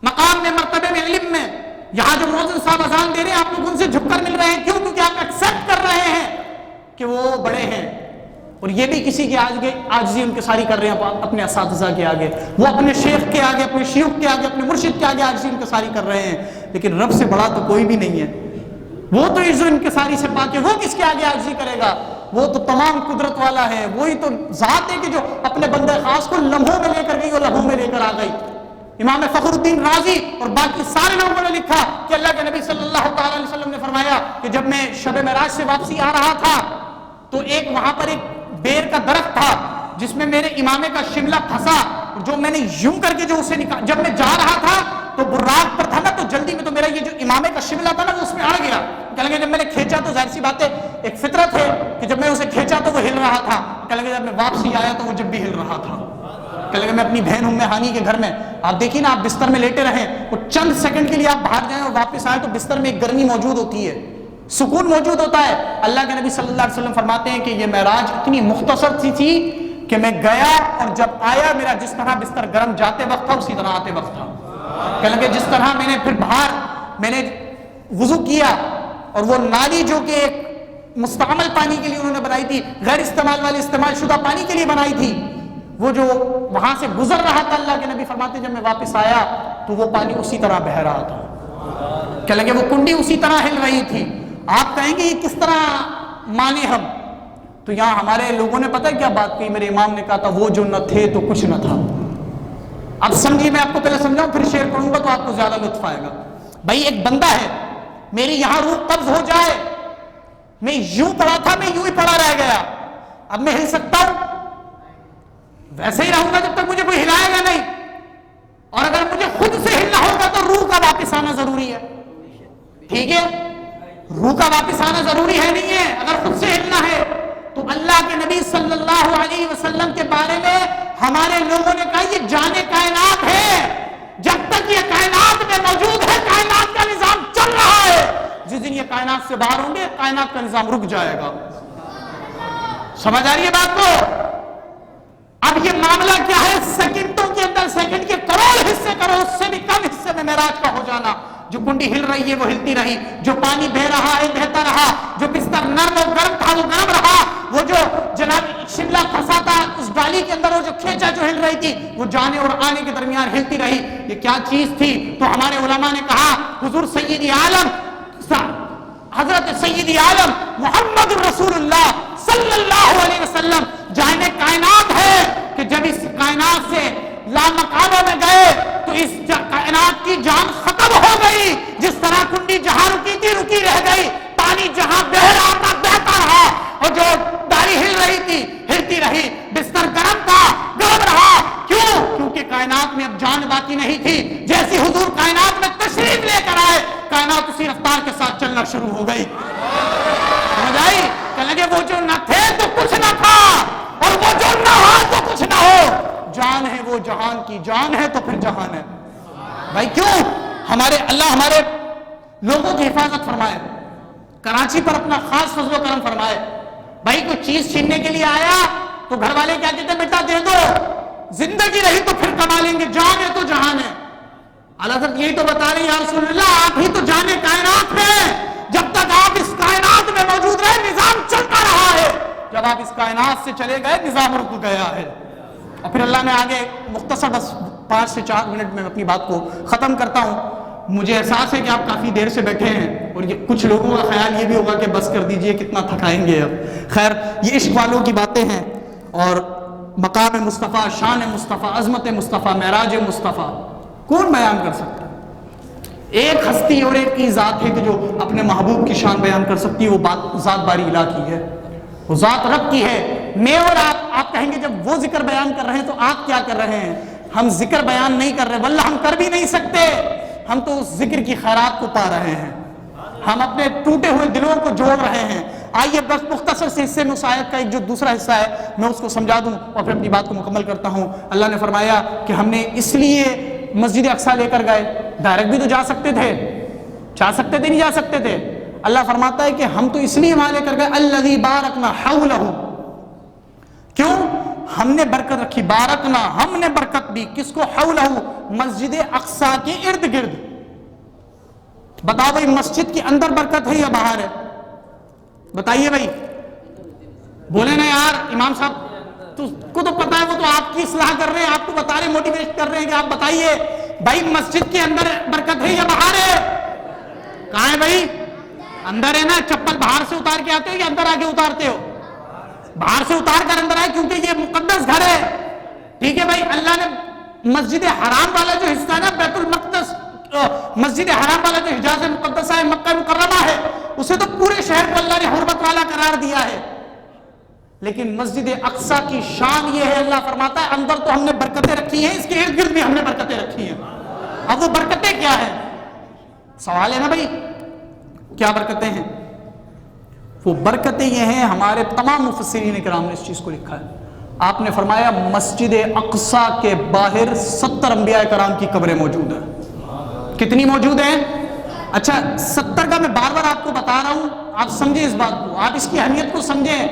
مقام میں، مرتبے میں، علم میں. یہاں جو مؤذن صاحب اذان دے رہے ہیں آپ لوگ ان سے جھک کر مل رہے ہیں، کیوں؟ کیونکہ آپ ایکسپٹ کر رہے ہیں کہ وہ بڑے ہیں. اور یہ بھی کسی کے آگے عاجزی انکساری کر رہے ہیں اپنے اساتذہ کے آگے، وہ اپنے شیخ کے آگے، اپنے شیوخ کے آگے، اپنے مرشد کے آگے عاجزی انکساری کر رہے ہیں. لیکن رب سے بڑا تو کوئی بھی نہیں ہے. وہ تو عز و انکساری سے پاک ہے، وہ کس کے آگے عاجزی کرے گا؟ وہ تو تمام قدرت والا ہے، وہی تو ذات ہے کہ جو اپنے بندے خاص کو لمحوں میں لے کر گئی اور لمحوں میں لے کر آ گئی. امام فخر الدین رازی اور باقی سارے لوگوں نے لکھا کہ اللہ کے نبی صلی اللہ تعالی علیہ وسلم نے فرمایا کہ جب میں شب معراج سے واپسی آ رہا تھا تو وہاں پر ایک بیر کا درخت تھا جس میں میرے امامے کا شملہ پھنسا، جو میں نے یوں کر کے جو اسے جب میں جا رہا تھا تو براق پر تھا نا، تو جلدی میں تو میرا یہ جو امامے کا شملہ تھا نا وہ اس میں اڑ گیا. کہنے لگے جب میں نے کھینچا تو ظاہر سی بات ہے ایک فطرت ہے کہ جب میں اسے کھینچا تو وہ ہل رہا تھا. کہنے لگے جب میں واپسی آیا تو وہ جب بھی ہل رہا تھا. کہنے لگے میں اپنی بہن ام ہانی کے گھر میں، آپ دیکھیے نا، آپ بستر میں لیٹے رہیں، وہ چند سیکنڈ کے لیے آپ باہر جائیں اور واپس آئیں تو بستر میں ایک گرمی موجود ہوتی ہے، سکون موجود ہوتا ہے. اللہ کے نبی صلی اللہ علیہ وسلم فرماتے ہیں کہ یہ معراج اتنی مختصر سی تھی کہ میں گیا اور جب آیا میرا جس طرح بستر گرم جاتے وقت تھا اسی طرح آتے وقت تھا. کہنے لگے جس طرح میں نے پھر باہر میں نے وضو کیا اور وہ نالی جو کہ ایک مستعمل پانی کے لیے انہوں نے بنائی تھی، غیر استعمال والی استعمال شدہ پانی کے لیے بنائی تھی. وہ جو وہاں سے گزر رہا تھا، اللہ کے نبی فرماتے جب میں واپس آیا تو وہ پانی اسی طرح بہ رہا تھا. کہ لگے وہ کنڈی اسی طرح ہل رہی تھی. آپ کہیں گے یہ کس طرح مانے ہم؟ تو یہاں ہمارے لوگوں نے پتہ کیا بات کی؟ میرے امام نے کہا تھا وہ جو نہ تھے تو کچھ نہ تھا. اب سمجھیے، میں آپ کو پہلے سمجھاؤں پھر شیئر کروں گا تو آپ کو زیادہ لطف آئے گا. بھائی ایک بندہ ہے، میری یہاں روح قبض ہو جائے، میں یوں پڑا تھا، میں یوں ہی پڑا رہ گیا، اب میں ہل سکتا ہوں؟ ویسے ہی رہوں گا جب تک مجھے کوئی ہلائے گا نہیں. اور اگر مجھے خود سے ہلنا ہوگا تو روح کا واپس آنا ضروری ہے. ٹھیک ہے، روح کا واپس آنا ضروری ہے نہیں ہے؟ اگر خود سے ہلنا ہے تو اللہ کے نبی صلی اللہ علیہ وسلم کے بارے میں ہمارے لوگوں نے کہا یہ جان کائنات ہے، جب تک یہ کائنات میں موجود ہے کائنات کا نظام چل رہا ہے، جس دن یہ کائنات سے باہر ہوں گے کائنات کا نظام رک جائے گا. سمجھ آ رہی ہے بات کو؟ اب یہ معاملہ کیا ہے؟ سیکنڈوں کے اندر، سیکنڈ کے کروڑ حصے کرو، اس سے بھی کم حصے میں معراج کا ہو جانا. جو کنڈی ہل رہی ہے وہ ہلتی رہی، جو پانی بہ رہا ہے بہتا رہا، جو بستر نرم و گرم تھا وہ گرم رہا، وہ جو جناب شملہ پھنسا تھا اس ڈالی کے اندر، وہ جو کھینچا جو ہل رہی تھی وہ جانے اور آنے کے درمیان ہلتی رہی. یہ کیا چیز تھی؟ تو ہمارے علماء نے کہا حضور سید عالم حضرت سید عالم محمد رسول اللہ صلی اللہ علیہ وسلم جانے کائنات ہے کہ جب اس کائنات سے لامکانوں میں گئے تو اس کائنات کی جان ختم ہو گئی. جس طرح کنڈی جہاں رکی تھی رکی رہ گئی، پانی جہاں بہ رہا تھا بہتا رہا، اور جو ڈالی ہل رہی تھی ہلتی رہی، بستر گرم تھا گرم رہا. کیوں؟ کیونکہ کائنات میں اب جان باقی نہیں تھی. جیسی حضور کائنات میں تشریف لے کر آئے کائنات اسی رفتار کے ساتھ چلنا شروع ہو گئی. سمجھ آئی؟ کہ لگے وہ جو نہ تھے تو کچھ نہ تھا، اور وہ جو نہ ہو تو کچھ نہ ہو. جان ہے وہ جہان کی جان ہے تو پھر جہان ہے. بھائی کیوں؟ ہمارے اللہ ہمارے لوگوں کی حفاظت فرمائے، کراچی پر اپنا خاص فضل و کرم فرمائے. بھائی کوئی چیز چھیننے کے لیے آیا تو گھر والے کیا کہتے ہیں؟ بیٹا دے دو، زندگی رہی تو پھر کما لیں گے، جان ہے تو جہان ہے. اللہ حضرت یہی تو بتا رہے ہیں یا رسول اللہ آپ ہی تو جانے کائنات ہیں. جب تک آپ اس کائنات میں موجود رہے نظام چلتا رہا ہے، جب آپ اس کائنات سے چلے گئے نظام رک گیا ہے. اور پھر اللہ نے آگے مختصر بس 5 سے 4 منٹ میں اپنی بات کو ختم کرتا ہوں. مجھے احساس ہے کہ آپ کافی دیر سے بیٹھے ہیں اور یہ کچھ لوگوں کا خیال یہ بھی ہوگا کہ بس کر دیجئے کتنا تھکائیں گے. اب خیر یہ عشق والوں کی باتیں ہیں، اور مقام مصطفیٰ، شان مصطفیٰ، عظمت مصطفیٰ، معراج مصطفیٰ کون بیان کر سکتا ہے؟ ایک ہستی اور ایک کی ذات ہے کہ جو اپنے محبوب کی شان بیان کر سکتی ہے، وہ بات ذات باری الہ کی ہے، وہ ذات رب کی ہے. میں اور آپ کہیں گے جب وہ ذکر بیان کر رہے ہیں تو آپ کیا کر رہے ہیں؟ ہم ذکر بیان نہیں کر رہے، واللہ ہم کر بھی نہیں سکتے. ہم تو اس ذکر کی خیرات کو پا رہے ہیں، ہم اپنے ٹوٹے ہوئے دلوں کو جوڑ رہے ہیں. آئیے بس مختصر سے حصے میں اس آیت کا ایک جو دوسرا حصہ ہے میں اس کو سمجھا دوں اور پھر اپنی بات کو مکمل کرتا ہوں. اللہ نے فرمایا کہ ہم نے اس لیے مسجد اقصیٰ لے کر گئے، ڈائریکٹ بھی تو جا سکتے تھے، جا سکتے تھے نہیں جا سکتے تھے. اللہ فرماتا ہے کہ ہم تو اس لیے وہاں لے کر گئے الذی بارکنا حولہ. کیوں؟ ہم نے برکت رکھی، بارکنا ہم نے برکت دی کس کو؟ حولہ، مسجد اقصیٰ کے ارد گرد. بتاؤ بھائی مسجد کے اندر برکت ہے یا باہر ہے؟ بتائیے بھائی، بولے نا یار. امام صاحب کو تو پتا ہے، وہ تو آپ کی اصلاح کر رہے ہیں، آپ کو بتا رہے ہیں، موٹیویٹ کر رہے ہیں کہ آپ بتائیے بھائی مسجد کے اندر برکت ہے یا باہر ہے؟ کہاں ہے بھائی؟ اندر ہے نا. چپل باہر سے اتار کے آتے ہو یا اندر آ کے اتارتے ہو؟ باہر سے اتار کر اندر آئے کیونکہ یہ مقدس گھر ہے. ٹھیک ہے بھائی. اللہ نے مسجد حرام والا جو حصہ ہے نا، بیت المقدس، مسجد حرام والا جو حجاز مقدسہ ہے، مکہ مکرمہ ہے، اسے تو پورے شہر کو اللہ نے حرمت والا قرار دیا ہے. لیکن مسجد اقصیٰ کی شان یہ ہے، اللہ فرماتا ہے اندر تو ہم نے برکتیں رکھی ہیں، اس کے ارد گرد بھی ہم نے برکتیں رکھی ہیں. اب وہ برکتیں کیا ہیں؟ سوال ہے نا بھائی، کیا برکتیں ہیں؟ وہ برکتیں یہ ہیں، ہمارے تمام مفسرین کرام نے اس چیز کو لکھا ہے. آپ نے فرمایا مسجد اقصیٰ کے باہر 70 انبیاء کرام کی قبریں موجود ہیں. کتنی موجود ہیں؟ اچھا 70 کا میں بار بار آپ کو بتا رہا ہوں، آپ سمجھیں اس بات کو، آپ اس کی اہمیت کو سمجھیں.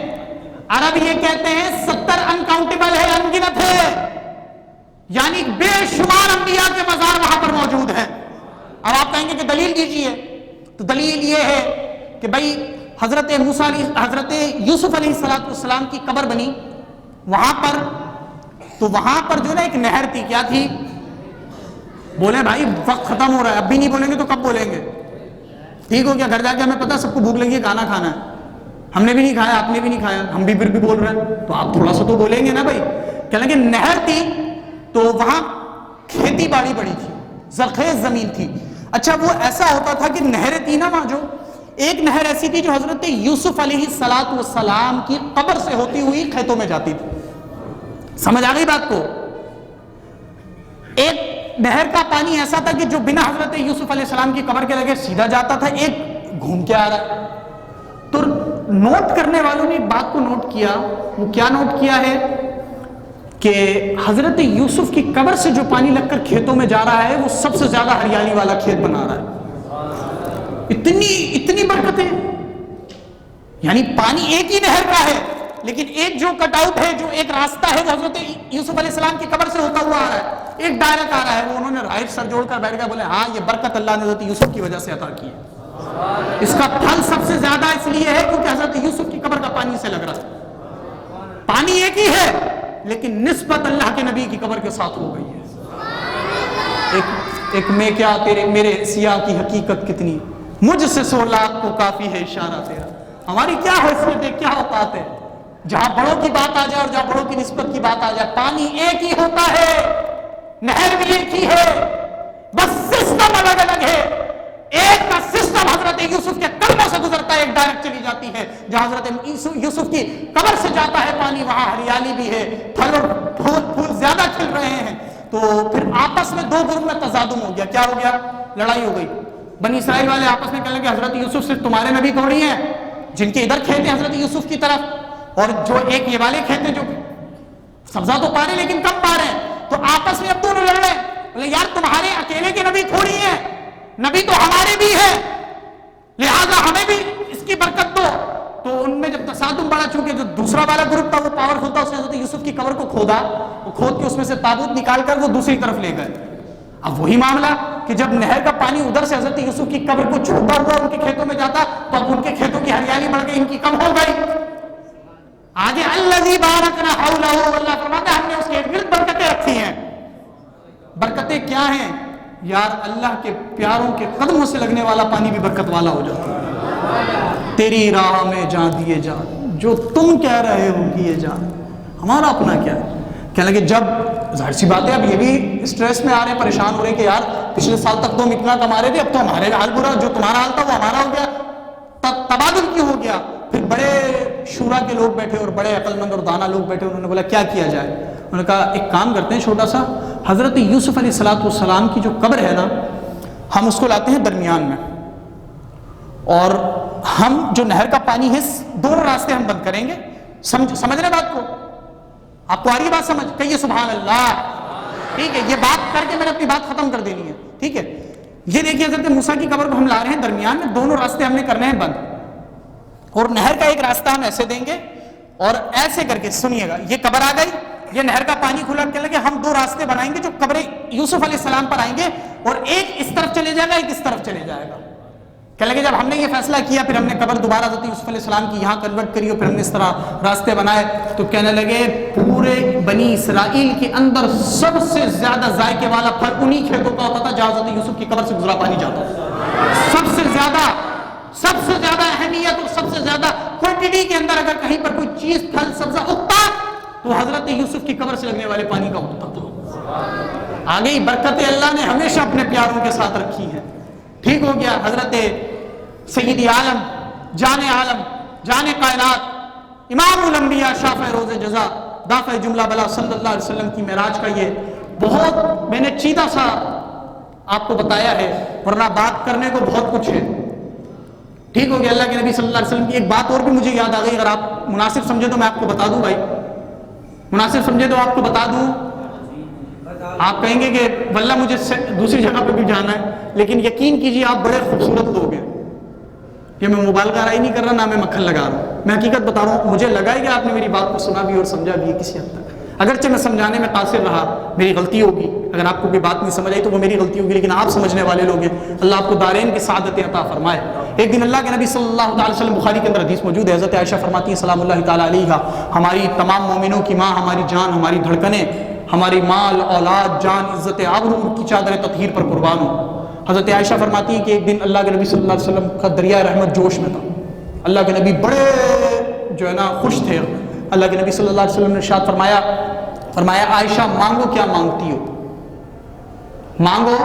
عرب یہ کہتے ہیں 70 انکاؤنٹیبل ہے، انگنت ہے، یعنی بے شمار انبیاء کے مزار وہاں پر موجود ہیں. اب آپ کہیں گے کہ دلیل دیجئے، تو دلیل یہ ہے کہ بھائی حضرت یوسف علیہ السلام کی قبر بنی وہاں پر، تو وہاں پر جو نا ایک نہر تھی، کیا تھی؟ بولے بھائی وقت ختم ہو رہا ہے، اب بھی نہیں بولیں گے تو کب بولیں گے؟ ٹھیک ہو گیا، گھر جا کے ہمیں پتا سب کو بھوک لگی ہے، کھانا کھانا ہے، ہم نے بھی نہیں کھایا، آپ نے بھی نہیں کھایا، ہم بھی پھر بھی بول رہے ہیں، تو آپ تھوڑا سا تو بولیں گے نا بھائی۔ کہنے لگے نہر تھی تو وہاں کھیتی باڑی بڑی تھی، زرخیز زمین تھی۔ اچھا وہ ایسا ہوتا تھا کہ نہریں تھی نا وہاں، جو ایک نہر ایسی تھی جو حضرت یوسف علیہ السلام کی قبر سے ہوتی ہوئی کھیتوں میں جاتی تھی۔ سمجھ آ گئی بات کو؟ ایک نہر کا پانی ایسا تھا کہ جو بنا حضرت یوسف علیہ السلام کی قبر کے لگے سیدھا جاتا تھا، ایک گھوم کے آ رہا ہے۔ تو نوٹ کرنے والوں نے بات کو نوٹ کیا، وہ کیا نوٹ کیا ہے کہ حضرت یوسف کی قبر سے جو پانی لگ کر کھیتوں میں جا رہا ہے وہ سب سے زیادہ ہریالی والا کھیت بنا رہا ہے۔ اتنی برکتیں، یعنی پانی ایک ہی نہر کا ہے لیکن ایک جو کٹ آؤٹ ہے، جو ایک راستہ ہے وہ حضرت یوسف علیہ السلام کی قبر سے ہوتا ہوا آ رہا ہے، ایک ڈائریکٹ آ رہا ہے، وہ انہوں نے رائٹ سر جوڑ کر بیٹھ گئے، بولے ہاں یہ برکت اللہ نے حضرت یوسف کی وجہ سے عطا کی ہے۔ اس کا پھل سب سے زیادہ اس لیے ہے کیونکہ حضرت یوسف کی قبر کا پانی سے لگ رہا ہے۔ پانی ایک ہی ہے لیکن نسبت اللہ کے نبی کی قبر کے ساتھ ہو گئی ہے۔ ایک میں کیا تیرے میرے سیاہ کی حقیقت کتنی، مجھ سے 100 لاکھ کو کافی ہے اشارہ تیرا۔ ہماری کیا حیثیت ہے، کیا اوقات ہے، جہاں بڑوں کی بات آ جائے اور جہاں بڑوں کی نسبت کی بات آ جائے، پانی ایک ہی ہوتا ہے، نہر بھی ایک ہی ہے، بس سسٹم الگ الگ ہے۔ ایک کا سسٹم حضرت یوسف کے قدموں سے گزرتا ہے، ایک ڈائریکٹ چلی جاتی ہے، جہاں حضرت یوسف کی قبر سے جاتا ہے پانی، وہاں ہریالی بھی ہے، پھل اور پھول زیادہ کھل رہے ہیں۔ تو پھر آپس میں دو گروپ میں تصادم ہو گیا، کیا ہو گیا؟ لڑائی ہو گئی۔ بنی اسرائیل والے آپس میں کہنے لگے حضرت یوسف صرف تمہارے نبی تھوڑی ہیں، جن کے ادھر کھیت ہیں حضرت یوسف کی طرف، اور جو ایک یہ والے کھیت ہیں جو سبزہ تو پا رہے لیکن کم پا رہے ہیں، تو آپس میں اب دونوں لڑ رہے ہیں، بولے یار تمہارے اکیلے کے نبی تھوڑی ہیں، نبی تو ہمارے بھی ہے، لہذا ہمیں بھی اس کی برکت دو۔ تو ان میں جب تصادم بڑا، چونکہ جو دوسرا والا گروپ تھا وہ پاورفل تھا، اس نے حضرت یوسف کی قبر کو کھودا، وہ کھود کے اس میں سے تابوت نکال کر وہ دوسری طرف لے گئے۔ اب وہی معاملہ کہ جب نہر کا پانی ادھر سے حضرت یوسف کی قبر کو چھوٹا ہوا ان کے کھیتوں میں جاتا، تو اب ان کے کھیتوں کی ہریالی بڑھ گئی، ان کی کم ہو گئی۔ آگے الذی بارکنا حولہ، اللہ فرماتا ہے ہم نے اس کے ارد گرد برکتیں رکھی ہیں۔ برکتیں کیا ہیں یار؟ اللہ کے پیاروں کے قدموں سے لگنے والا پانی بھی برکت والا ہو جاتا ہے۔ تیری راہ میں جان دیے جان، جو تم کہہ رہے ہو کیے جان، ہمارا اپنا کیا ہے؟ کہنے لگے جب ظاہر سی بات ہے اب یہ بھی اسٹریس میں آ رہے ہیں، پریشان ہو رہے ہیں کہ یار پچھلے سال تک تو ہم اتنا کما رہے تھے، اب تو ہمارے حال برا، جو تمہارا حال تھا وہ ہمارا ہو گیا، تبادل کیوں ہو گیا؟ پھر بڑے شورا کے لوگ بیٹھے اور بڑے عقل مند اور دانا لوگ بیٹھے، انہوں نے بولا کیا کیا جائے؟ انہوں نے کہا ایک کام کرتے ہیں چھوٹا سا، حضرت یوسف علیہ السلام کی جو قبر ہے نا، ہم اس کو لاتے ہیں درمیان میں، اور ہم جو نہر کا پانی ہے دونوں راستے ہم بند کریں گے۔ سمجھ رہے بات کو؟ آپ کو آ رہی ہے بات سمجھ؟ کہیے سبحان اللہ۔ ٹھیک ہے، یہ بات کر کے میں نے اپنی بات ختم کر دینی ہے، ٹھیک ہے؟ یہ دیکھیے حضرت موسیٰ کی قبر کو ہم لا رہے ہیں درمیان میں، دونوں راستے ہم نے کرنے ہیں بند، اور نہر کا ایک راستہ ہم ایسے دیں گے اور ایسے کر کے، سنیے گا، یہ قبر آ گئی، یہ نہر کا پانی کھلا کے لگے، ہم دو راستے بنائیں گے جو قبر یوسف علیہ السلام پر آئیں گے، اور ایک اس طرف چلے جائے گا، ایک اس طرف چلے جائے گا۔ کہنے لگے جب ہم نے یہ فیصلہ کیا، پھر ہم نے قبر دوبارہ حضرت یوسف علیہ السلام کی یہاں کنورٹ کری، اور پھر ہم نے اس طرح راستے بنائے، تو کہنے لگے پورے بنی اسرائیل کے اندر سب سے زیادہ ذائقے والا پھل انہی کھیتوں کا ہوتا تھا جہاں حضرت یوسف کی قبر سے گزرا پانی جاتا تھا۔ سب سے زیادہ اہمیت اور سب سے زیادہ کوانٹٹی کے اندر اگر کہیں پر کوئی چیز پھل سبزہ اگتا تو حضرت یوسف کی قبر سے لگنے والے پانی کا ہوتا تھا۔ آگے ہی برکتیں اللہ نے ہمیشہ اپنے پیاروں کے ساتھ رکھی ہیں۔ ٹھیک ہو گیا، حضرت سید عالم، جان کائنات، امام الانبیاء، شافع روز جزا، دافع جملہ بلا، صلی اللہ علیہ وسلم کی معراج کا یہ بہت میں نے چیدہ سا آپ کو بتایا ہے، ورنہ بات کرنے کو بہت کچھ ہے۔ ٹھیک ہو گیا، اللہ کے نبی صلی اللہ علیہ وسلم کی ایک بات اور بھی مجھے یاد آ گئی، اگر آپ مناسب سمجھے تو میں آپ کو بتا دوں بھائی، مناسب سمجھے تو آپ کو بتا دوں۔ آپ کہیں گے کہ واللہ مجھے دوسری جگہ پہ بھی جانا ہے، لیکن یقین کیجیے آپ بڑے خوبصورت لوگ ہیں، یہ میں مبالغہ رائی نہیں کر رہا، نہ میں مکھن لگا رہا ہوں، میں حقیقت بتا رہا ہوں۔ مجھے لگا ہے کہ آپ نے میری بات کو سنا بھی اور سمجھا بھی ہے کسی حد تک، اگرچہ میں سمجھانے میں قاصر رہا، میری غلطی ہوگی، اگر آپ کو کوئی بات نہیں سمجھ آئی تو وہ میری غلطی ہوگی، لیکن آپ سمجھنے والے لوگ ہیں، اللہ آپ کو دارین کی سعادت عطا فرمائے۔ ایک دن اللہ کے نبی صلی اللہ علیہ وسلم، بخاری کے اندر حدیث موجود ہے، حضرت عائشہ فرماتی ہیں سلام اللہ تعالیٰ علیہا، ہماری تمام مومنوں کی ماں، ہماری جان، ہماری دھڑکنیں، ہماری مال اولاد جان عزت آبرو کی چادر تطہیر پر قربان ہو۔ حضرت عائشہ فرماتی ہیں کہ ایک دن اللہ کے نبی صلی اللہ علیہ وسلم کا دریا رحمت جوش میں تھا، اللہ کے نبی بڑے جو ہے نا خوش تھے۔ اللہ کے نبی صلی اللہ علیہ وسلم نے ارشاد فرمایا عائشہ مانگو کیا مانگتی ہو، مانگو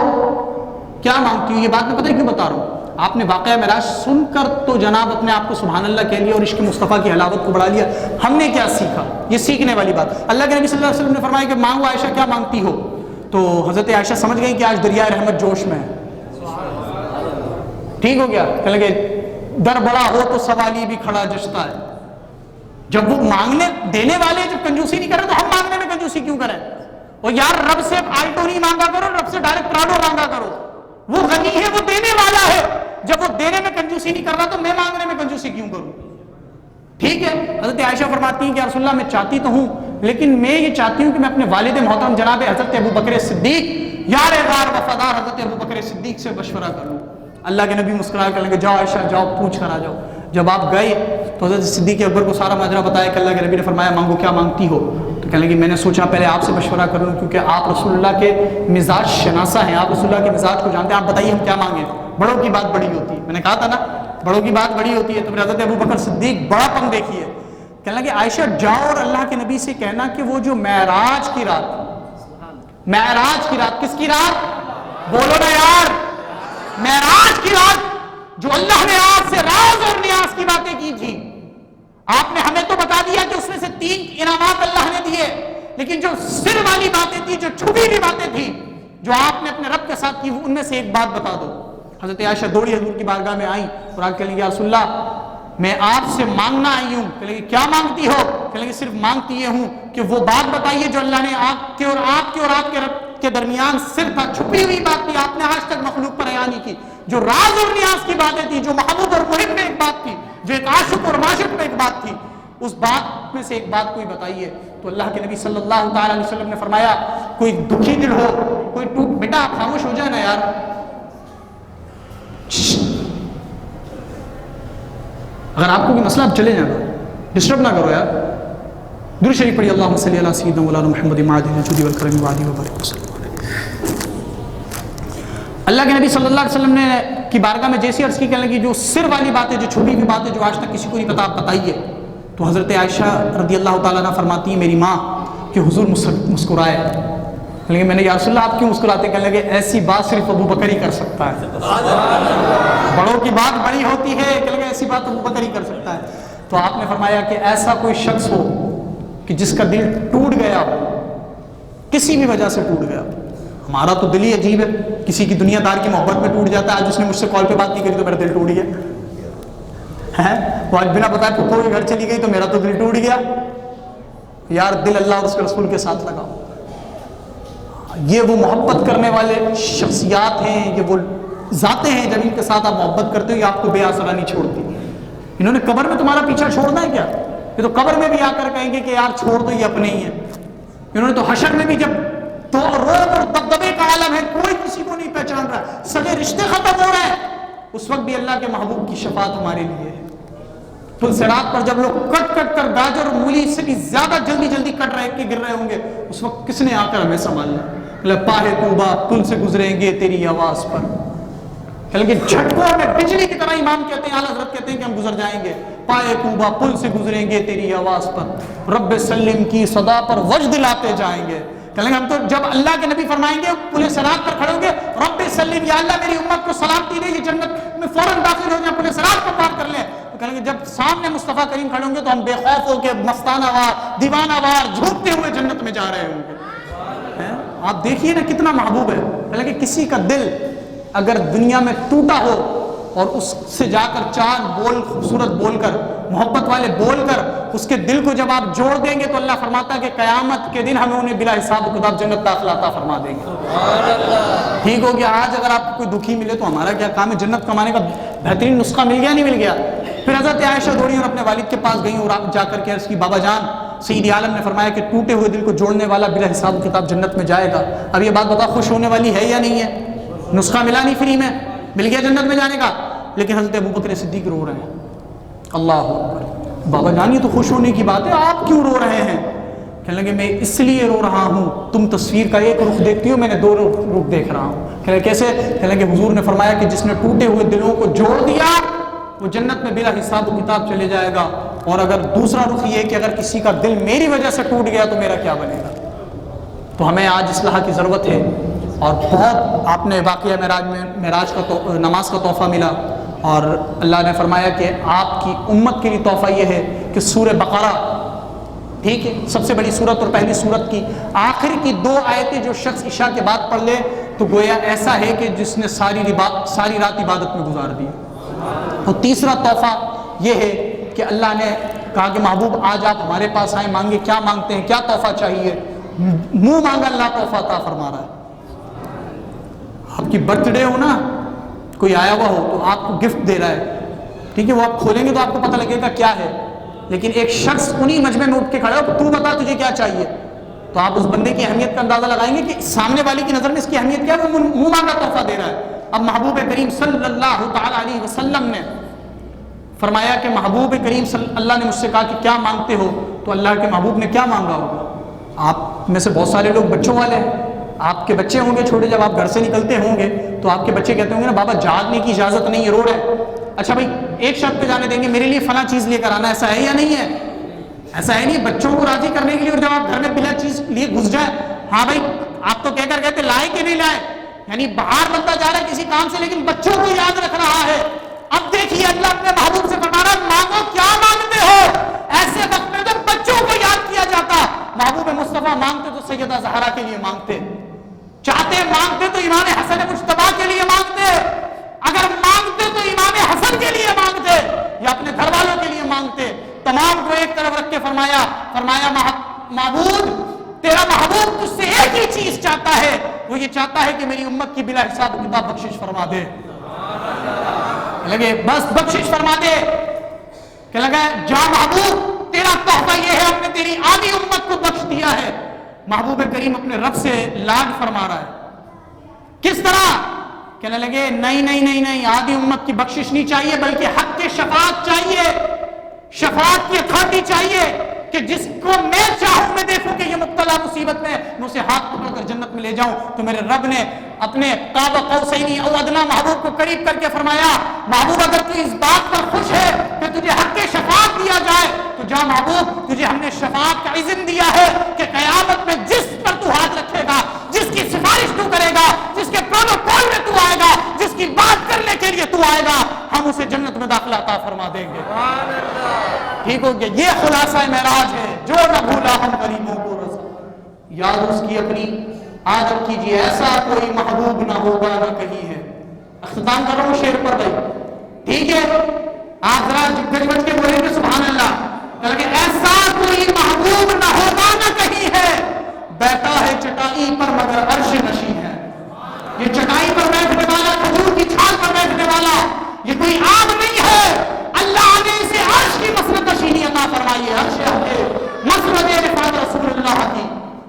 کیا مانگتی ہو۔ یہ بات میں پتہ کیوں بتا رہا ہوں، آپ نے واقعہ معراج سن کر تو جناب اپنے آپ کو سبحان اللہ کہہ لیا اور عشق مصطفیٰ کی حلاوت کو بڑھا لیا۔ ہم نے کیا سیکھا، یہ سیکھنے والی بات۔ اللہ کے نبی صلی اللہ علیہ وسلم نے فرمایا کہ مانگو عائشہ کیا مانگتی ہو، تو حضرت عائشہ سمجھ گئی کہ آج دریا رحمت جوش میں ہے۔ ٹھیک ہو گیا، کہنے لگے در بڑا ہو تو سوالی بھی کھڑا جشتا ہے۔ جب وہ مانگنے دینے والے جب کنجوسی نہیں کر رہے تو ہم مانگنے میں کنجوسی کیوں کریں؟ اور یار رب سے آلٹو نہیں مانگا کرو، رب سے ڈائریکٹ پراڈو مانگا کرو، وہ غنی ہے، وہ دینے والا ہے۔ جب وہ دینے میں کنجوسی نہیں کر رہا تو میں مانگنے میں کنجوسی کیوں کروں؟ ٹھیک ہے، حضرت عائشہ فرماتی ہیں کہ رسول اللہ میں چاہتی تو ہوں، لیکن میں یہ چاہتی ہوں کہ میں اپنے والد محترم جناب حضرت ابو بکر صدیق یار غار وفادار حضرت ابو بکر صدیق سے مشورہ کروں۔ اللہ کے نبی مسکرا کر لگے جاؤ عائشہ جاؤ پوچھ کر آ جاؤ۔ جب آپ گئے تو حضرت صدیق اکبر کو سارا ماجرا بتایا کہ اللہ کے نبی نے فرمایا مانگو کیا مانگتی ہو، تو کہنے لگی میں نے سوچا پہلے آپ سے مشورہ کر لوں کیونکہ آپ رسول اللہ کے مزاج شناسہ ہیں، آپ رسول اللہ کے مزاج کو جانتے ہیں، آپ بتائیے ہم کیا مانگیں۔ بڑوں کی بات بڑی ہوتی ہے، میں نے کہا تھا نا بڑوں کی بات بڑی ہوتی ہے، تو پھر حضرت ابو بکر صدیق بڑا پن دیکھیے، کہنے لگے عائشہ جاؤ اور اللہ کے نبی سے کہنا کہ وہ جو معراج کی رات کس کی رات بولو نا یار، معراج کی رات جو اللہ نے آپ سے راز اور نیاز کی باتیں کی تھی، آپ نے ہمیں تو بتا دیا کہ اس میں سے 3 انعامات اللہ نے دیے، لیکن جو سر والی باتیں تھی، جو چھپی ہوئی باتیں تھی جو آپ نے اپنے رب کے ساتھ کی، ان میں سے ایک بات بتا دو۔ حضرت عائشہ دوڑی حضور کی بارگاہ میں آئیں اور آ کے کہنے لگی یا رسول اللہ میں آپ سے مانگنا آئی ہوں۔ کہنے لگی کیا مانگتی ہو؟ کہنے لگی صرف مانگتی یہ ہوں کہ وہ بات بتائیے جو اللہ نے آپ کے رب کے درمیان سر تھا، چھپی ہوئی بات تھی، آپ نے آج تک مخلوق پر بیان نہیں کی، جو راز اور نیاز کی باتیں تھی، جو محبوب اور محب میں ایک بات تھی، جو ایک عاشق اور معشوق میں ایک بات تھی، اس بات میں سے ایک بات کوئی بتائیے۔ تو اللہ کے نبی صلی اللہ تعالی علیہ وسلم نے فرمایا کوئی دکھی دل ہو، کوئی بیٹا آپ خاموش ہو جائے نا یار، اگر آپ کو کوئی مسئلہ آپ چلے جانا، ڈسٹرب نہ کرو یار۔ درود شریف پڑھی اللہم صلی علی سیدنا مولانا محمد معدن الجود والکرم وعلی وبارک وسلم۔ اللہ کے نبی صلی اللہ علیہ وسلم نے کی بارگاہ میں جیسی عرض کی کہنے لگی جو سر والی باتیں، جو چھپی ہوئی باتیں جو آج تک کسی کو نہیں پتا آپ بتائیے۔ تو حضرت عائشہ رضی اللہ تعالیٰ عنہ فرماتی ہیں میری ماں کہ حضور مسکرائے، لیکن میں نے یا رسول اللہ آپ کیوں مسکراتے؟ کہنے لگے ایسی بات صرف ابو بکر ہی کر سکتا ہے، بڑوں کی بات بڑی ہوتی ہے، کہنے لگے ایسی بات ابو بکر ہی کر سکتا ہے۔ تو آپ نے فرمایا کہ ایسا کوئی شخص ہو کہ جس کا دل ٹوٹ گیا ہو، کسی بھی وجہ سے ٹوٹ گیا، ہمارا تو دل ہی عجیب ہے، کسی کی دنیا دار کی محبت میں ٹوٹ جاتا ہے۔ آج اس نے مجھ سے کال پہ بات نہیں کری تو میرا دل ٹوٹ گیا ہے، وہ آج بنا بتائے پھپھو کے گھر چلی گئی تو میرا تو دل ٹوٹ گیا۔ یار دل اللہ اور اس کے رسول کے ساتھ لگاؤ، یہ وہ محبت کرنے والے شخصیات ہیں، یہ وہ ذاتیں ہیں جب ان کے ساتھ آپ محبت کرتے ہو یہ آپ کو بے آسرا نہیں چھوڑتی۔ انہوں نے قبر میں تمہارا پیچھا چھوڑنا ہے کیا؟ یہ تو قبر میں بھی آ کر کہیں گے کہ یار چھوڑ دو یہ اپنے ہی ہیں۔ انہوں نے تو حشر میں بھی جب تو روب اور دبدبے کا عالم ہے، کوئی کسی کو نہیں پہچان رہا، سگے رشتے ختم ہو رہے ہیں، اس وقت بھی اللہ کے محبوب کی شفاعت ہمارے لیے ہے۔ پل صراط پر جب لوگ کٹ کٹ کر گاجر اور مولی سے بھی زیادہ جلدی کٹ رہے کے گر رہے ہوں گے، اس وقت کس نے آ کر ہمیں سنبھالنا؟ پاہے کوبا پل سے گزریں گے تیری آواز پر، لیکن جھٹکوں میں بجلی کی طرح امام کہتے ہیں، اعلیٰ حضرت کہتے ہیں کہ ہم گزر جائیں گے، پائے کوبا پل سے گزریں گے تیری آواز پر، رب سلم کی صدا پر وجد لاتے جائیں گے۔ کہیں گے ہم تو جب اللہ کے نبی فرمائیں گے پل صراط پر کھڑے ہوں گے، رب سلم یا اللہ میری امت کو سلامتی دے، یہ جنت میں فوراً داخل ہو جائیں، پل صراط پر پار کر لیں۔ تو کہیں گے جب سامنے مصطفیٰ کریم کھڑے ہوں گے تو ہم بے خوف ہو کے مستانہ وار دیوانہ وار جھومتے ہوئے جنت میں جا رہے ہوں گے۔ آپ دیکھیے نا کتنا محبوب ہے۔ حالانکہ کسی کا دل اگر دنیا میں ٹوٹا ہو اور اس سے جا کر 4 بول خوبصورت بول کر، محبت والے بول کر اس کے دل کو جب آپ جوڑ دیں گے تو اللہ فرماتا ہے کہ قیامت کے دن ہمیں انہیں بلا حساب و کتاب جنت داخلہ عطا فرما دیں گے۔ ٹھیک ہو گیا، آج اگر آپ کو کوئی دکھی ملے تو ہمارا کیا کام ہے؟ جنت کمانے کا بہترین نسخہ مل گیا نہیں مل گیا؟ پھر حضرت عائشہ دوڑی اور اپنے والد کے پاس گئیں اور جا کر کے عرض کی بابا جان سید عالم نے فرمایا کہ ٹوٹے ہوئے دل کو جوڑنے والا بلا حساب کتاب جنت میں جائے گا۔ اب یہ بات بتا خوش ہونے والی ہے یا نہیں ہے؟ نسخہ ملا نہیں فری میں، مل گیا جنت میں جانے کا، لیکن حضرت ابوبکر صدیق رو رہے ہیں۔ اللہ اکبر، بابا جان یہ تو خوش ہونے کی بات ہے، آپ کیوں رو رہے ہیں؟ کہنے لگے میں اس لیے رو رہا ہوں، تم تصویر کا ایک رخ دیکھتی ہو، میں نے 2 رخ دیکھ رہا ہوں۔ کہنے لگے کیسے؟ کہنے لگے حضور نے فرمایا کہ جس نے ٹوٹے ہوئے دلوں کو جوڑ دیا وہ جنت میں بلا حساب و کتاب چلے جائے گا، اور اگر دوسرا رخ یہ کہ اگر کسی کا دل میری وجہ سے ٹوٹ گیا تو میرا کیا بنے گا؟ تو ہمیں آج اصلاح کی ضرورت ہے، اور بہت آپ نے واقعہ معراج کا نماز کا تحفہ ملا، اور اللہ نے فرمایا کہ آپ کی امت کے لیے تحفہ یہ ہے کہ سورہ بقرہ، ٹھیک ہے، سب سے بڑی سورت اور پہلی سورت کی آخر کی 2 آیتیں جو شخص عشاء کے بعد پڑھ لے تو گویا ایسا ہے کہ جس نے ساری رات عبادت میں گزار دی۔ اور تیسرا تحفہ یہ ہے کہ اللہ نے کہا کہ محبوب آج آپ ہمارے پاس آئیں، مانگے کیا مانگتے ہیں، کیا تحفہ چاہیے؟ منہ مانگا اللہ تحفہ عطا فرما رہا ہے۔ آپ کی برتھ ڈے ہو نا، کوئی آیا ہوا ہو تو آپ کو گفٹ دے رہا ہے، ٹھیک ہے، وہ آپ کھولیں گے تو آپ کو پتہ لگے گا کیا ہے، لیکن ایک شخص انہی مجمع میں اٹھ کے کھڑا ہو، تو بتا تجھے کیا چاہیے، تو آپ اس بندے کی اہمیت کا اندازہ لگائیں گے کہ سامنے والے کی نظر میں اس کی اہمیت کیا ہے، وہ منہ مانگا تحفہ دے رہا ہے۔ اب محبوب کریم صلی اللہ تعالی علیہ وسلم نے فرمایا کہ محبوب کریم اللہ نے مجھ سے کہا کہ کیا مانگتے ہو، تو اللہ کے محبوب نے کیا مانگا ہوگا؟ آپ میں سے بہت سارے لوگ بچوں والے ہیں، آپ کے بچے ہوں گے چھوٹے، جب آپ گھر سے نکلتے ہوں گے تو آپ کے بچے کہتے ہوں گے نا بابا جاگنے کی اجازت نہیں ہے، رو رہے، اچھا بھائی ایک شرط پہ جانے دیں گے، میرے لیے فلاں چیز لے کر آنا، ایسا ہے یا نہیں ہے؟ ایسا ہے نہیں، بچوں کو راضی کرنے کے لیے، اور جب آپ گھر میں بلا چیز لیے گھس جائے، ہاں بھائی آپ تو کہہ کر کہتے لائے کہ نہیں لائے، یعنی باہر بندہ جا رہا ہے کسی کام سے لیکن بچوں کو یاد رکھ رہا ہے۔ اب دیکھیے اللہ اپنے محبوب سے فرما رہا مانگو کیا مانگتے ہو، ایسے وقت میں جب بچوں کو یاد کیا جاتا، محبوب مصطفیٰ مانگتے تو سیدہ زہرا کے لیے مانگتے، چاہتے مانگتے تو امام حسن مجتبیٰ کے لیے مانگتے، اگر مانگتے تو امام حسن کے لیے مانگتے یا اپنے گھر والوں کے لیے مانگتے۔ تمام کو ایک طرف رکھ کے فرمایا معبود تیرا محبوب تجھ سے ایک ہی چیز چاہتا ہے، وہ یہ چاہتا ہے کہ میری امت کی بلا حساب کتاب بخشش فرما دے۔ لگے بس بخشش فرما دے، کہ لگا جا محبوب تیرا تحفہ یہ ہے، ہم نے تیری آدھی امت کو بخش دیا ہے۔ محبوب کریم اپنے رب سے لاڈ فرما رہا ہے، کس طرح؟ کہنے لگے نہیں آدھی امت کی بخشش نہیں چاہیے، بلکہ حق کے شفاعت چاہیے، شفاعت کی اتھارٹی چاہیے، کہ جس کو میں چاہوں میں دیکھوں کہ یہ مبتلا مصیبت میں اسے ہاتھ پکڑ کر جنت میں لے جاؤں۔ تو میرے رب نے اپنے قاب قوسین او ادنیٰ محبوب کو قریب کر کے فرمایا محبوب اگر تو اس بات پر خوش ہے کہ تجھے حق شفاعت دیا جائے تو جا محبوب، تجھے ہم نے شفاعت کا اذن دیا ہے کہ قیامت میں جس پر تو ہاتھ رکھے گا، جس کی سفارش تو کرے گا، جس کے پروٹوکول میں تو آئے گا، جس کی بات کرنے کے لیے تو آئے گا، ہم اسے جنت میں داخلہ عطا فرما دیں گے۔ ٹھیک ہو گیا، یہ خلاصہ معراج ہے، جو نہ بھولا ہم غریبوں کو رسا، یاد اس کی اپنی عادت کیجیے، ایسا کوئی محبوب نہ ہوگا نہ کہیں ہے۔ اختتام کر رہا ہوں شعر پر بھائی، ٹھیک ہے، آپ ذرا گج بج کے بولیں گے سبحان اللہ، کہ ایسا کوئی محبوب نہ ہوگا نہ کہیں ہے، بیٹھا ہے چٹائی پر مگر عرش نشین ہے۔ یہ چٹائی پر بیٹھنے والا، کھجور کی چھال پر بیٹھنے والا، یہ کوئی عام نہیں ہے، اللہ نے اسے عرش کی مسند نشینی عطا فرمائی ہے، عرش ہے مسند رفعت رسول اللہ کی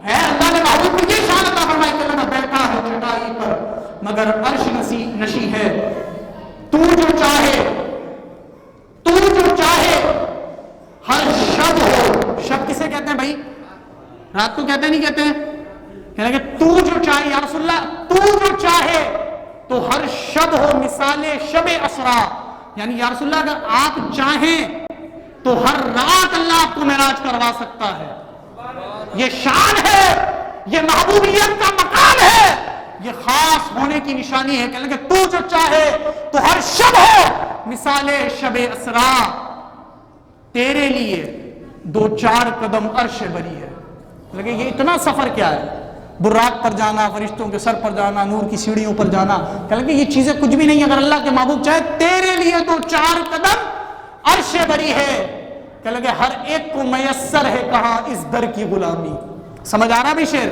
ہے، اللہ نے محبوب کو یہ شان عطا فرمائی کہ اللہ بیٹھا ہے چٹائی پر مگر عرش نشین ہے۔ تو جو چاہے ہر شب ہو، شب کسے کہتے ہیں بھائی؟ رات کو کہتے ہیں نہیں کہتے ہیں؟ کہنے کہ تو جو چاہے یا رسول اللہ، تو جو چاہے تو ہر شب ہو مثال شب اسرا، یعنی یا رسول اللہ اگر آپ چاہیں تو ہر رات اللہ آپ کو معراج کروا سکتا ہے۔ یہ شان ہے، یہ محبوبیت کا مقام ہے، یہ خاص ہونے کی نشانی ہے، کہ تو جو چاہے تو ہر شب ہو مثال شب اسرا، تیرے لیے 2-4 قدم عرش بری ہے۔ لگے یہ اتنا سفر کیا ہے؟ براق پر جانا، فرشتوں کے سر پر جانا، نور کی سیڑھیوں پر جانا، کہ یہ چیزیں کچھ بھی نہیں، اگر اللہ کے محبوب چاہے تیرے لیے 2-4 قدم عرش بری ہے، کہ لگے ہر ایک کو میسر ہے کہاں اس در کی غلامی۔ سمجھ آ رہا بھی شعر؟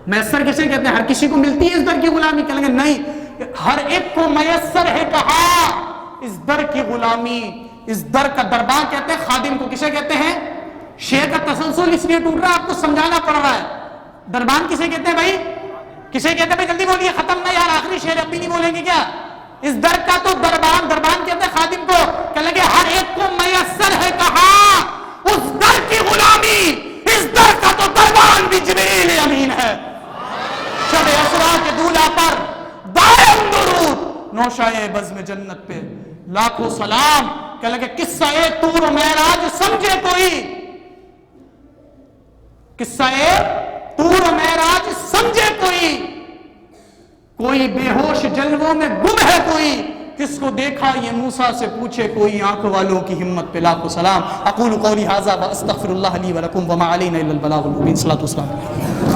میسر کسے کہتے ہیں؟ ہر کسی کو ملتی ہے اس در کی غلامی؟ کہ لگے نہیں، ہر ایک کو میسر ہے کہاں اس در کی غلامی۔ اس در کا دربار کہتے ہیں، خادم کو کسے کہتے ہیں؟ شعر کا تسلسل اس لیے ٹوٹ رہا ہے، آپ کو سمجھانا پڑ رہا ہے۔ دربان کسے کہتے ہیں بھائی؟ کسے کہتے ہیں بھائی؟ جلدی بولیے، ختم نہ یار، آخری شعر اب بھی نہیں بولیں گے کیا؟ اس در کا تو دربان کہتے ہیں خادم کو، کہ لگے ہر ایک کو میسر ہے کہاں اس در کی غلامی، اس در کا تو دربان بھی جبریل امین ہے۔ شب اسرا کے دولہ پر دائم درود، نوشائے بزم جنت پہ لاکھوں سلام۔ کہ لگے قصہ طور و معراج سمجھے کوئی، قصہ طور و معراج سمجھے کوئی بے ہوش جلووں میں گم ہے کوئی، کس کو دیکھا یہ موسیٰ سے پوچھے کوئی، آنکھ والوں کی ہمت پہ لاکھوں سلام۔ اقول قولی ھذا واستغفر اللہ لی ولکم وما علینا الا البلاغ المبین۔ صلاۃ والسلام۔